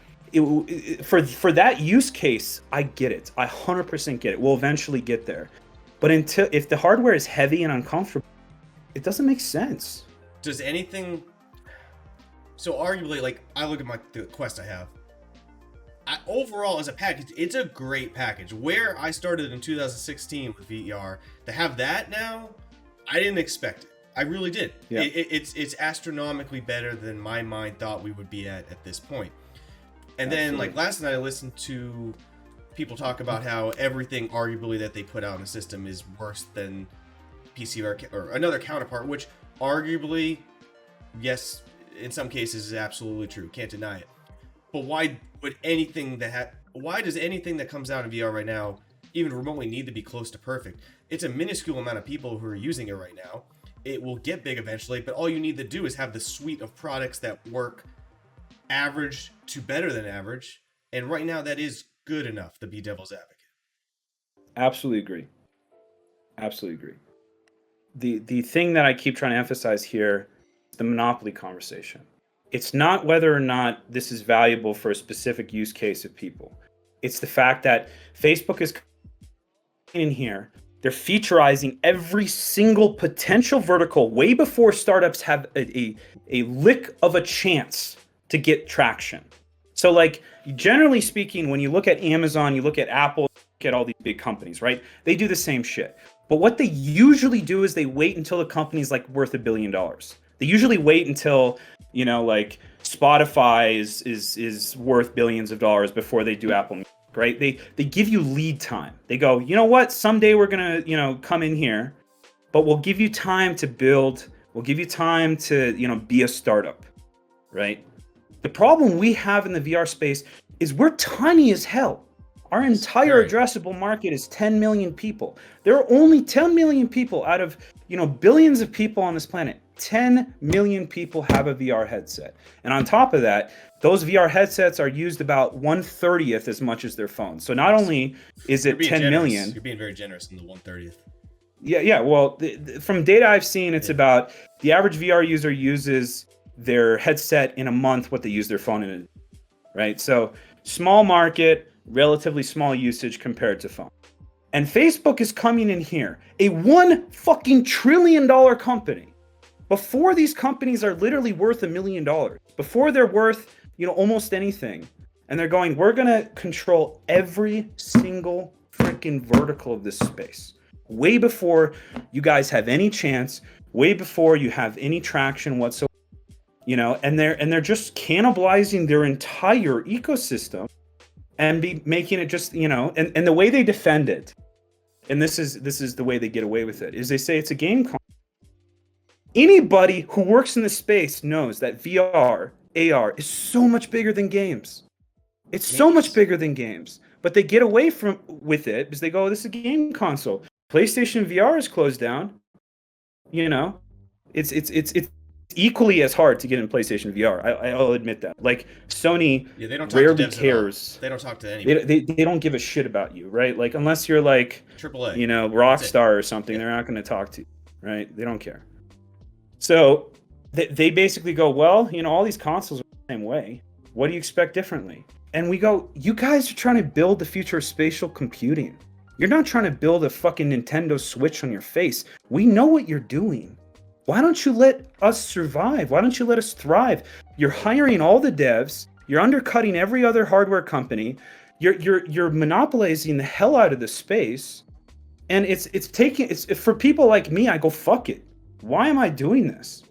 for that use case, I get it. I 100% get it. We'll eventually get there. But if the hardware is heavy and uncomfortable, it doesn't make sense. Does anything... So arguably, like, I look at the Quest I have. Overall, as a package, it's a great package. Where I started in 2016 with VR, to have that now, I didn't expect it. I really did. Yeah. It's astronomically better than my mind thought we would be at this point. And Absolutely. Then, like, last night I listened to people talk about how everything arguably that they put out in the system is worse than PC or another counterpart, which arguably, yes, in some cases is absolutely true. Can't deny it. But why does anything that comes out in VR right now even remotely need to be close to perfect? It's a minuscule amount of people who are using it right now. It will get big eventually, but all you need to do is have the suite of products that work average to better than average. And right now that is good enough to be devil's advocate. Absolutely agree. The thing that I keep trying to emphasize here is the monopoly conversation. It's not whether or not this is valuable for a specific use case of people. It's the fact that Facebook is in here. They're featurizing every single potential vertical way before startups have a lick of a chance to get traction. So, like, generally speaking, when you look at Amazon, you look at Apple, look at all these big companies, right? They do the same shit. But what they usually do is they wait until the company's like worth $1 billion. They usually wait until, like Spotify is worth billions of dollars before they do Apple Music, right? They give you lead time. They go, you know what? Someday we're going to, come in here, but we'll give you time to build. We'll give you time to, be a startup, right? The problem we have in the VR space is we're tiny as hell. Our entire addressable market is 10 million people. There are only 10 million people out of, billions of people on this planet. 10 million people have a VR headset. And on top of that, those VR headsets are used about 1/30th as much as their phones. So not only is it 10 million. You're being very generous in the 1/30th. Yeah. Well, from data I've seen, it's about the average VR user uses their headset in a month what they use their phone in, right? So small market, relatively small usage compared to phone. And Facebook is coming in here, a $1 fucking trillion company. Before these companies are literally worth $1 million, before they're worth, almost anything. And they're going, we're going to control every single freaking vertical of this space. Way before you guys have any chance, way before you have any traction whatsoever. And they're just cannibalizing their entire ecosystem and be making it just, and the way they defend it, and this is the way they get away with it, is they say it's a game console. Anybody who works in the space knows that VR, AR is so much bigger than games. It's so much bigger than games. But they get away with it because they go, this is a game console. PlayStation VR is closed down. It's equally as hard to get in PlayStation VR. I'll admit that. Like Sony they don't talk rarely to cares. They don't talk to anybody. They don't give a shit about you, right? Like unless you're like AAA, Rockstar or something, they're not going to talk to you, right? They don't care. So they basically go, well, all these consoles are the same way. What do you expect differently? And we go, you guys are trying to build the future of spatial computing. You're not trying to build a fucking Nintendo Switch on your face. We know what you're doing. Why don't you let us survive? Why don't you let us thrive? You're hiring all the devs. You're undercutting every other hardware company. You're monopolizing the hell out of the space. And it's for people like me, I go, fuck it. Why am I doing this?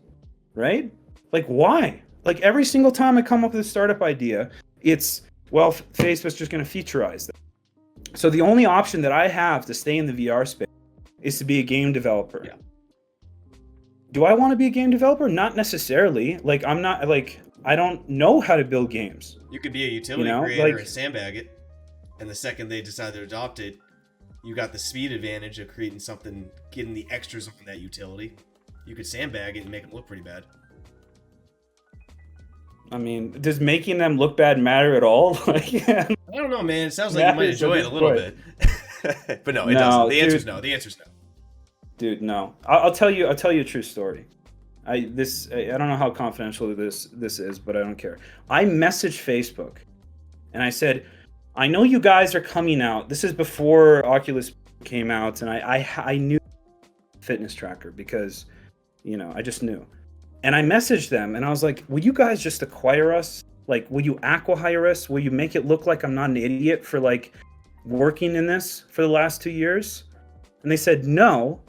Right? Like, why? Like, every single time I come up with a startup idea, it's, well, Facebook's just going to featureize them. So the only option that I have to stay in the VR space is to be a game developer. Yeah. Do I want to be a game developer? Not necessarily. Like, I'm not, like, I don't know how to build games. You could be a utility creator and sandbag it. And the second they decide to adopt it, you got the speed advantage of creating something, getting the extras on that utility. You could sandbag it and make them look pretty bad. I mean, does making them look bad matter at all? I don't know, man. It sounds like you might enjoy it a little bit. But no, it doesn't. The answer's no. Dude, no. I'll tell you a true story. I don't know how confidential this is, but I don't care. I messaged Facebook and I said, I know you guys are coming out. This is before Oculus came out, and I knew fitness tracker because, I just knew. And I messaged them and I was like, will you guys just acquire us? Like, will you acqui-hire us? Will you make it look like I'm not an idiot for like working in this for the last 2 years? And they said, no,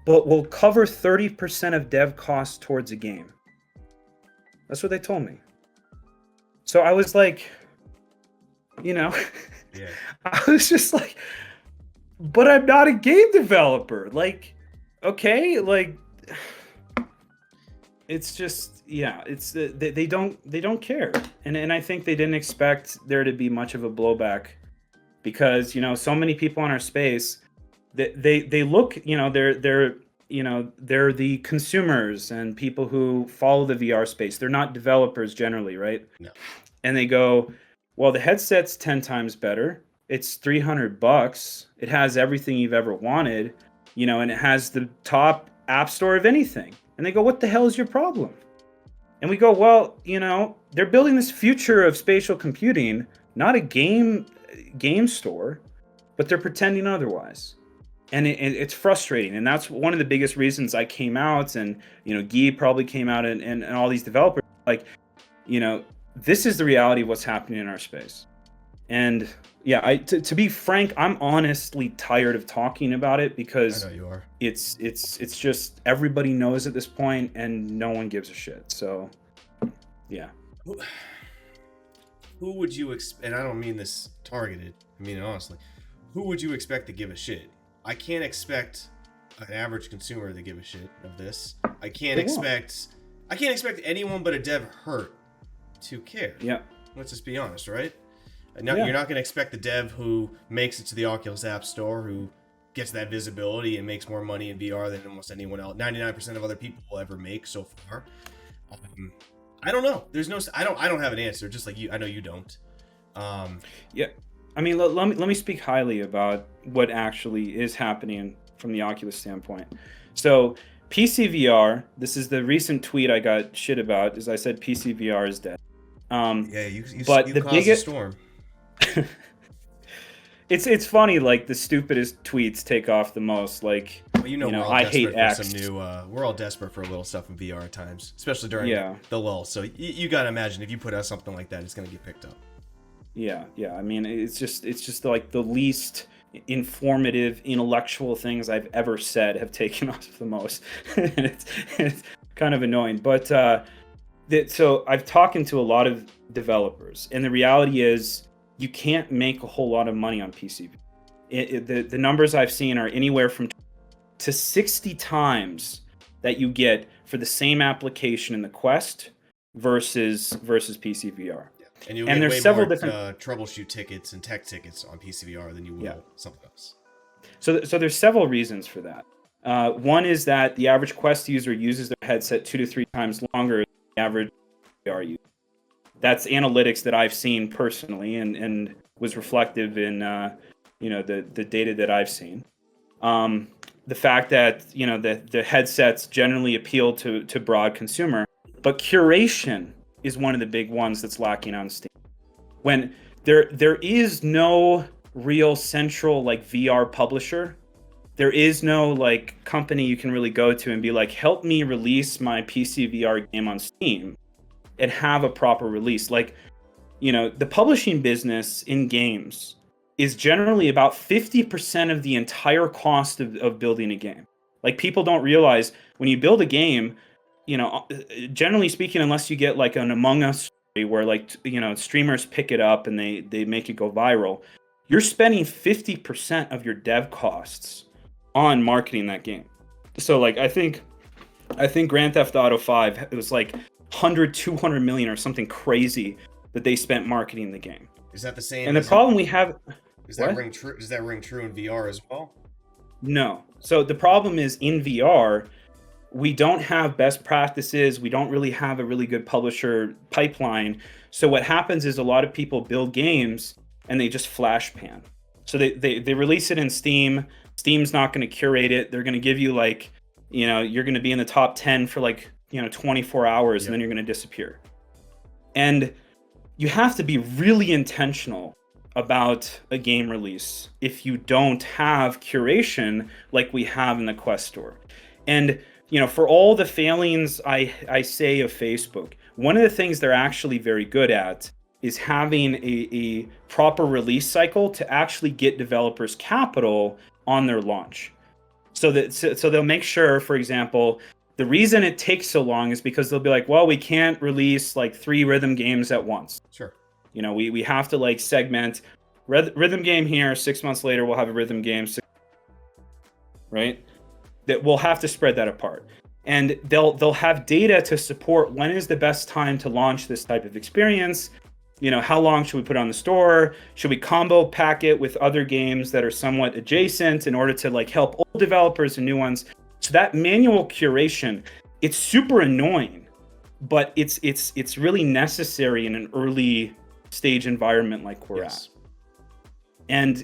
but we'll cover 30% of dev costs towards a game. That's what they told me. So I was like, yeah. I was just like, but I'm not a game developer. Like, okay, like, it's just, it's they don't care, and I think they didn't expect there to be much of a blowback, because so many people in our space, they look, they're the consumers and people who follow the VR space. They're not developers generally, right? No. And they go, well, the headset's 10 times better. It's $300. It has everything you've ever wanted, and it has the top app store of anything. And they go, what the hell is your problem? And we go, well, they're building this future of spatial computing, not a game store, but they're pretending otherwise. And it's frustrating. And that's one of the biggest reasons I came out, and, Guy probably came out, and all these developers, like, this is the reality of what's happening in our space. And to be frank, I'm honestly tired of talking about it, because I know you are. It's just, everybody knows at this point and no one gives a shit. So yeah. Who would you expect, and I don't mean this targeted, I mean honestly, who would you expect to give a shit? I can't expect an average consumer to give a shit of this. I can't expect anyone but a dev hurt to care. Yeah. Let's just be honest, right? Now, you're not going to expect the dev who makes it to the Oculus App Store, who gets that visibility and makes more money in VR than almost anyone else, 99% of other people will ever make so far. I don't know. I don't have an answer. Just like you, I know you don't. Yeah, I mean, let me speak highly about what actually is happening from the Oculus standpoint. So PCVR, this is the recent tweet I got shit about, is I said PCVR is dead. You but you the caused biggest a storm. It's funny, like the stupidest tweets take off the most. Like, well, we're all I hate X. X. Some new. We're all desperate for a little stuff in VR at times, especially during the lull. So you gotta imagine if you put out something like that, it's gonna get picked up. Yeah. I mean, it's just like the least informative, intellectual things I've ever said have taken off the most, and it's kind of annoying. But so I've talked to a lot of developers, and the reality is, you can't make a whole lot of money on PC. The numbers I've seen are anywhere from to 60 times that you get for the same application in the Quest versus PC VR. Yeah. And you'll get there's way several more different troubleshoot tickets and tech tickets on PC VR than you will something else. So there's several reasons for that. One is that the average Quest user uses their headset 2 to 3 times longer than the average VR user. That's analytics that I've seen personally, and was reflective in the data that I've seen. The fact that the headsets generally appeal to broad consumer, but curation is one of the big ones that's lacking on Steam. When there is no real central like VR publisher, there is no like company you can really go to and be like, help me release my PC VR game on Steam and have a proper release. Like, the publishing business in games is generally about 50% of the entire cost of building a game. Like, people don't realize when you build a game, generally speaking, unless you get like an Among Us story where like, streamers pick it up and they make it go viral, you're spending 50% of your dev costs on marketing that game. So like, I think Grand Theft Auto 5, it was like 200 million or something crazy that they spent marketing the game. Is that the same? And the problem we have, does that ring true in VR as well? No. So the problem is, in VR, we don't have best practices. We don't really have a really good publisher pipeline. So what happens is a lot of people build games and they just flash pan. So they release it in Steam. Steam's not going to curate it. They're going to give you like, you're going to be in the top 10 for like, 24 hours, and then you're going to disappear. And you have to be really intentional about a game release if you don't have curation like we have in the Quest Store. And, for all the failings I say of Facebook, one of the things they're actually very good at is having a proper release cycle to actually get developers capital on their launch. So they'll make sure, for example, the reason it takes so long is because they'll be like, well, we can't release like 3 rhythm games at once. Sure. We have to like segment rhythm game here, 6 months later we'll have a rhythm game, right? That we'll have to spread that apart. And they'll have data to support when is the best time to launch this type of experience. How long should we put it on the store? Should we combo pack it with other games that are somewhat adjacent in order to like help old developers and new ones? So that manual curation, it's super annoying, but it's really necessary in an early stage environment like we're at. And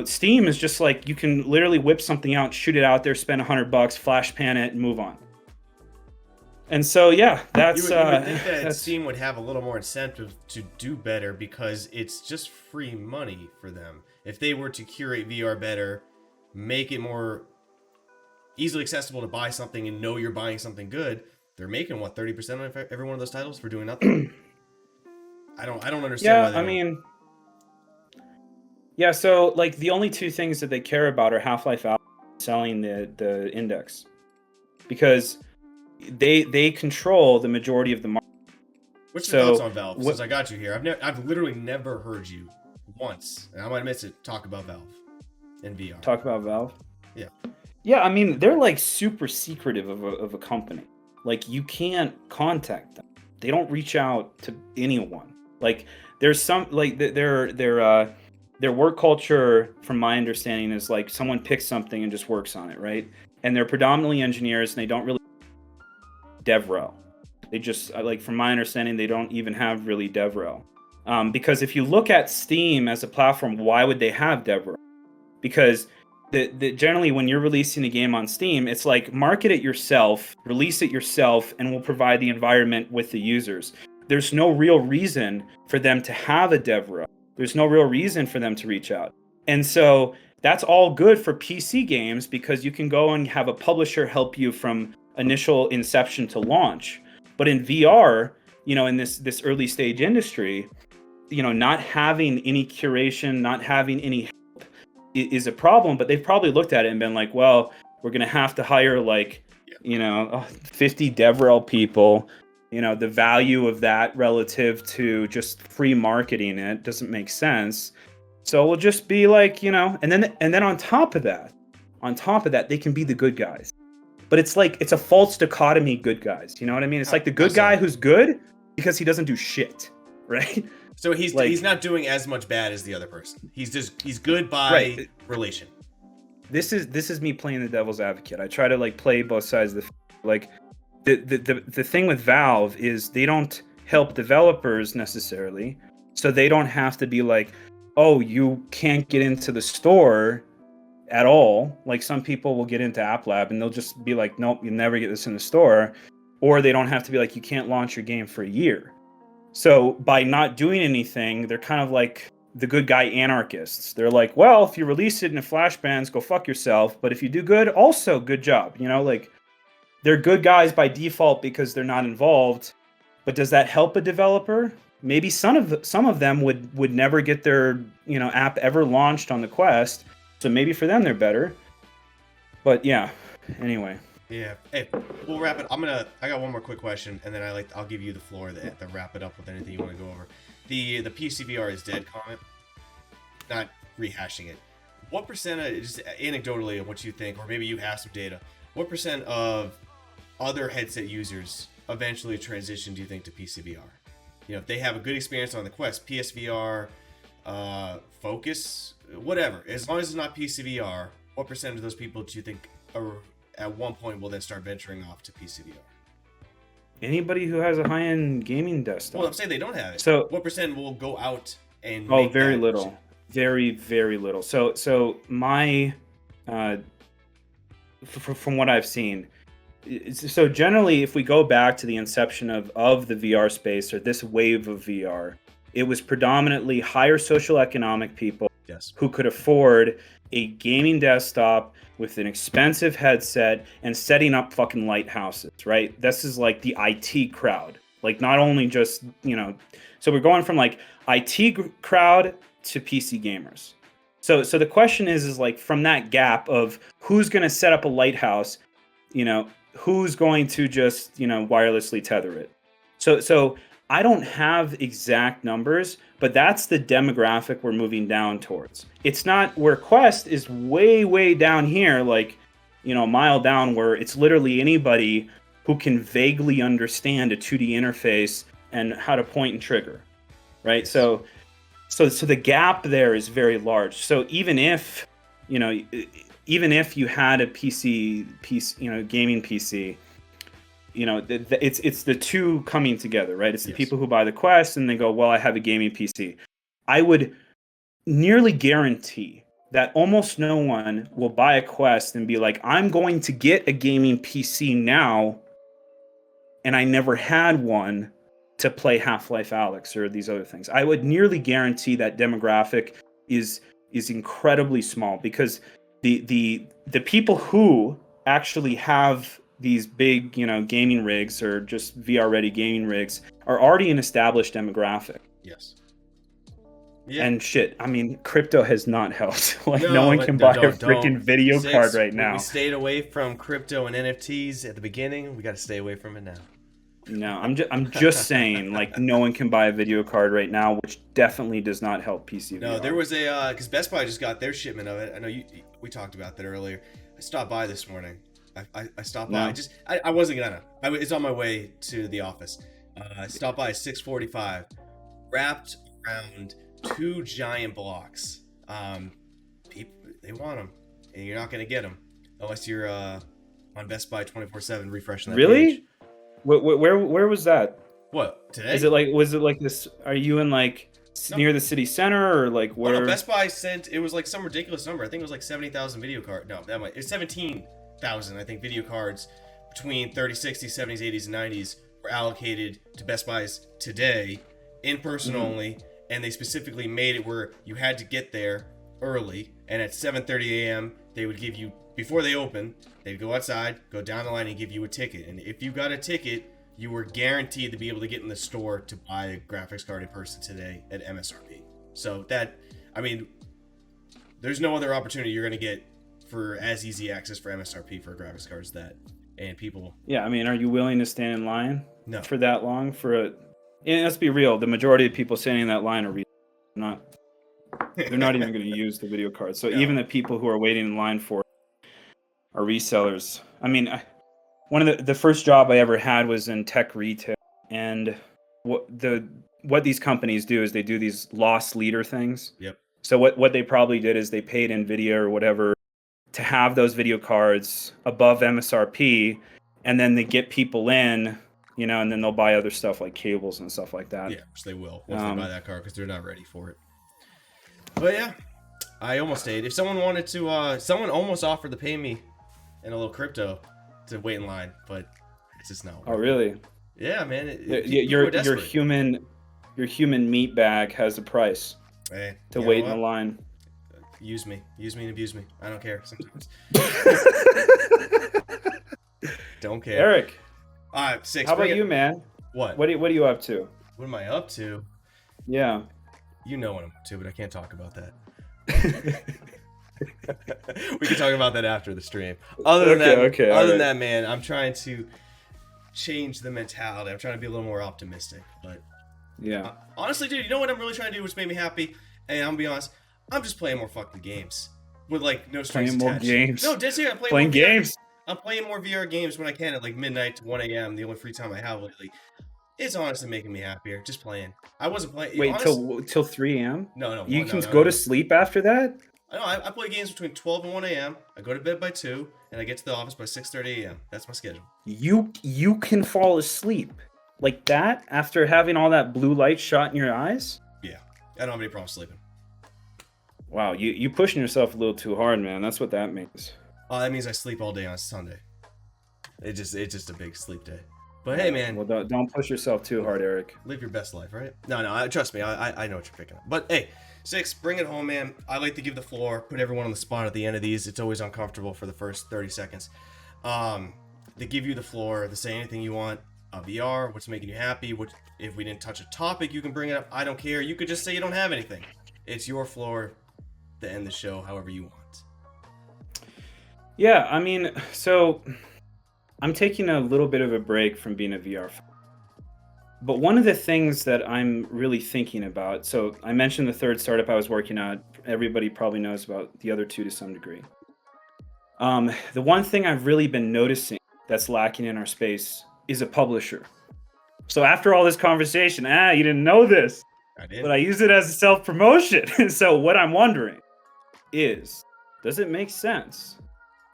Steam is just like, you can literally whip something out, shoot it out there, spend $100, flash pan it, and move on. And so, yeah, that's... You would think that Steam would have a little more incentive to do better because it's just free money for them. If they were to curate VR better, make it more easily accessible to buy something and know you're buying something good, they're making, 30% of every one of those titles for doing nothing? I don't understand why they don't. Yeah, so, like, the only 2 things that they care about are Half-Life Alyx selling the index. Because they control the majority of the market. What's your thoughts on Valve? Since I got you here, I've literally never heard you once, and I might miss it, talk about Valve in VR. Talk about Valve? Yeah. Yeah, I mean, they're like super secretive of a company. Like, you can't contact them. They don't reach out to anyone. Like, there's some, like, their work culture, from my understanding, is like someone picks something and just works on it, right? And they're predominantly engineers, and they don't really DevRel. They just, like, from my understanding, they don't even have really DevRel. Because if you look at Steam as a platform, why would they have DevRel? Because generally when you're releasing a game on Steam, it's like, market it yourself, release it yourself, and we'll provide the environment with the users. There's no real reason for them to have a DevRel. There's no real reason for them to reach out. And so that's all good for PC games because you can go and have a publisher help you from initial inception to launch. But in VR, in this early stage industry, not having any curation, not having any help is a problem. But they've probably looked at it and been like, well, we're going to have to hire 50 DevRel people. The value of that relative to just free marketing it doesn't make sense. So we'll just be like, and then on top of that, they can be the good guys. But it's like, it's a false dichotomy good guys. You know what I mean? It's like the good guy who's good because he doesn't do shit, right? So he's not doing as much bad as the other person. He's good by relation. This is me playing the devil's advocate. I try to like play both sides of the thing with Valve is they don't help developers necessarily, so they don't have to be like, oh, you can't get into the store at all. Like, some people will get into App Lab and they'll just be like, nope, you never get this in the store. Or they don't have to be like, you can't launch your game for a year. So by not doing anything, they're kind of like the good guy anarchists. They're like, well, if you release it in a flash bans, go fuck yourself. But if you do good, also good job. Like, they're good guys by default because they're not involved. But does that help a developer? Maybe some of them would never get their app ever launched on the Quest. So maybe for them they're better. But yeah, anyway. Yeah. Hey, we'll wrap it. I got one more quick question, and then I'll give you the floor to wrap it up with anything you want to go over. The PCVR is dead comment. Not rehashing it. What percentage, just anecdotally, of what you think, or maybe you have some data, what percent of other headset users eventually transition, do you think, to PCVR? If they have a good experience on the Quest, PSVR, Focus, whatever, as long as it's not PCVR, what percent of those people do you think at one point will then start venturing off to PCVR? Anybody who has a high-end gaming desktop. Well, I'm saying they don't have it. So what percent will go out and very little. Very, very little. So my from what I've seen. So generally, if we go back to the inception of the VR space, or this wave of VR, it was predominantly higher social economic people who could afford a gaming desktop with an expensive headset and setting up fucking lighthouses, right? This is like the IT crowd. Like, not only just, so we're going from like IT crowd to PC gamers. So the question is like, from that gap of who's going to set up a lighthouse, who's going to just, wirelessly tether it. So I don't have exact numbers, but that's the demographic we're moving down towards. It's not where Quest is way down here, like, a mile down, where it's literally anybody who can vaguely understand a 2D interface and how to point and trigger, right? So the gap there is very large. So even if you had a PC, gaming PC, it's the two coming together, right? It's the people who buy the Quest and they go, well, I have a gaming PC. I would nearly guarantee that almost no one will buy a Quest and be like, I'm going to get a gaming PC now, and I never had one to play Half-Life Alyx or these other things. I would nearly guarantee that demographic is incredibly small, because the people who actually have these big, gaming rigs or just VR ready gaming rigs are already an established demographic. Yes. Yeah. And shit, I mean, crypto has not helped. No one can buy a freaking video card right now. We stayed away from crypto and NFTs at the beginning. We got to stay away from it now. No, I'm just saying, like, no one can buy a video card right now, which definitely does not help PC VR. No, there was a because Best Buy just got their shipment of it. I know we talked about that earlier. I stopped by this morning. I stopped by. I wasn't gonna. It's on my way to the office. I stopped by at 6:45, wrapped around 2 giant blocks. People, they want them, and you're not gonna get them unless you're on Best Buy 24/7 refreshing that page. Where was that? What, today? Was it like this? Are you in like near the city center, or like where? Oh, no, Best Buy sent, it was like some ridiculous number. I think it was like 70,000 video cards. No, it's 17,000. I think video cards between 3060, 70s, 80s, and 90s were allocated to Best Buys today, in person only, and they specifically made it where you had to get there early, and at 7:30 a.m. they would give you, before they open, they'd go outside, go down the line, and give you a ticket. And if you got a ticket, you were guaranteed to be able to get in the store to buy a graphics card in person today at MSRP. So that, I mean, there's no other opportunity you're going to get for as easy access for MSRP for graphics cards that, and people. Yeah, I mean, are you willing to stand in line for that long and let's be real, the majority of people standing in that line are they're not even going to use the video card. So even the people who are waiting in line for it are resellers. I mean, one of the first job I ever had was in tech retail, and what these companies do is they do these loss leader things. Yep. So what they probably did is they paid NVIDIA or whatever to have those video cards above MSRP, and then they get people in, and then they'll buy other stuff like cables and stuff like that. Yeah, which they will once they buy that card, because they're not ready for it. But yeah, I almost stayed. If someone wanted to, someone almost offered to pay me in a little crypto to wait in line, but it's just not. Oh, really? Yeah, man. Your human meat bag has a price to wait in the line. Use me and abuse me. I don't care sometimes. Don't care. Eric. All right, CIX. How about you, man? What? What are you up to? What am I up to? Yeah. You know what I'm up to, but I can't talk about that. We can talk about that after the stream. Other than that, man, I'm trying to change the mentality. I'm trying to be a little more optimistic. But yeah, honestly, dude, you know what I'm really trying to do, which made me happy? And I'm gonna be honest, I'm just playing more fucking games with like no strings attached. Playing more games. No, this year I'm playing games. I'm playing more VR games when I can at like midnight to 1 a.m. The only free time I have lately. It's honestly making me happier. Just playing. I wasn't playing. Wait, till 3 a.m.? No. You can go to sleep after that? No, I play games between 12 and 1 a.m. I go to bed by 2, and I get to the office by 6:30 a.m. That's my schedule. You can fall asleep like that after having all that blue light shot in your eyes? Yeah, I don't have any problem sleeping. Wow, you pushing yourself a little too hard, man. That's what that means. Oh, that means I sleep all day on Sunday. It's just a big sleep day. But hey, man. Well, don't push yourself too hard, Eric. Live your best life, right? No, trust me. I know what you're picking up. But hey, CIX, bring it home, man. I like to give the floor, put everyone on the spot at the end of these. It's always uncomfortable for the first 30 seconds. They give you the floor. They say anything you want. VR, what's making you happy? If we didn't touch a topic, you can bring it up. I don't care. You could just say you don't have anything. It's your floor to end the show however you want. Yeah, I mean, so I'm taking a little bit of a break from being a VR fan. But one of the things that I'm really thinking about, so I mentioned the third startup I was working on. Everybody probably knows about the other two to some degree. The one thing I've really been noticing that's lacking in our space is a publisher. So after all this conversation, you didn't know this, but I use it as a self-promotion. So what I'm wondering is, does it make sense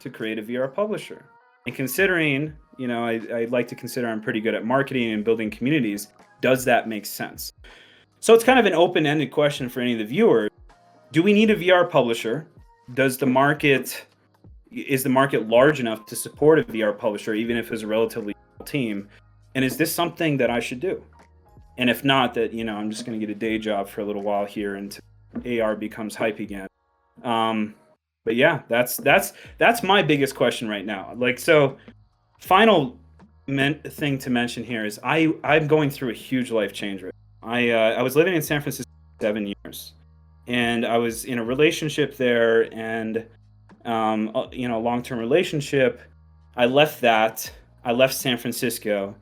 to create a VR publisher? And considering, I like to consider I'm pretty good at marketing and building communities, does that make sense? So it's kind of an open-ended question for any of the viewers. Do we need a VR publisher? Is the market large enough to support a VR publisher, even if it's a relatively small team? And is this something that I should do? And if not, that, I'm just going to get a day job for a little while here until AR becomes hype again. But yeah, that's my biggest question right now. So final thing to mention here is I'm going through a huge life change right now. I was living in San Francisco for 7 years, and I was in a relationship there, and a long-term relationship. I left San Francisco,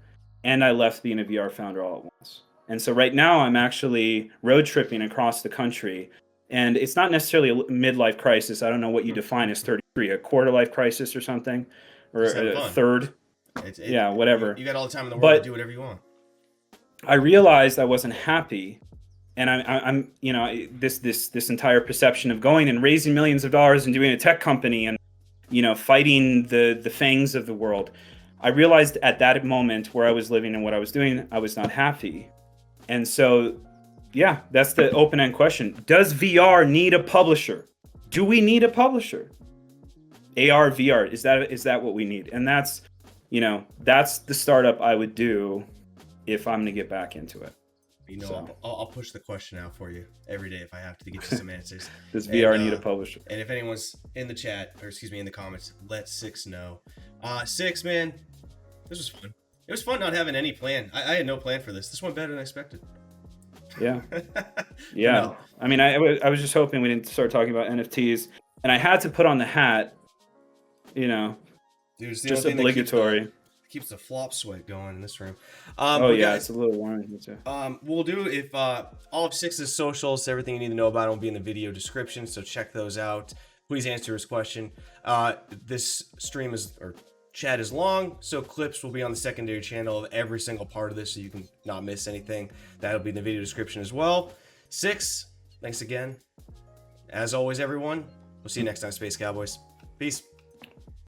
and I left being a VR founder all at once. And so right now I'm actually road tripping across the country. And it's not necessarily a midlife crisis. I don't know what you define as 33, a quarter life crisis or something, or a third. Whatever. You got all the time in the world to do whatever you want. I realized I wasn't happy, and I'm this entire perception of going and raising millions of dollars and doing a tech company and fighting the fangs of the world. I realized at that moment where I was living and what I was doing, I was not happy, and so. Yeah, that's the open-end question. Does VR need a publisher? Do we need a publisher? AR, VR, is that what we need? And that's the startup I would do if I'm gonna get back into it. I'll push the question out for you every day if I have to get you some answers. Does VR need a publisher? And if anyone's in the chat, or excuse me, in the comments, let CIX know. CIX, man, this was fun. It was fun not having any plan. I had no plan for this. This went better than I expected. Yeah. No. I mean, I was just hoping we didn't start talking about NFTs, and I had to put on the hat, Dude, it's just obligatory. Keeps the flop sweat going in this room. It's a little warm here too. We'll do if all of CIX's socials, everything you need to know about it will be in the video description, so check those out. Please answer his question. This stream chat is long, so clips will be on the secondary channel of every single part of this, so you can not miss anything. That'll be in the video description as well. CIX, thanks again. As always, everyone, we'll see you next time, Space Cowboys. Peace.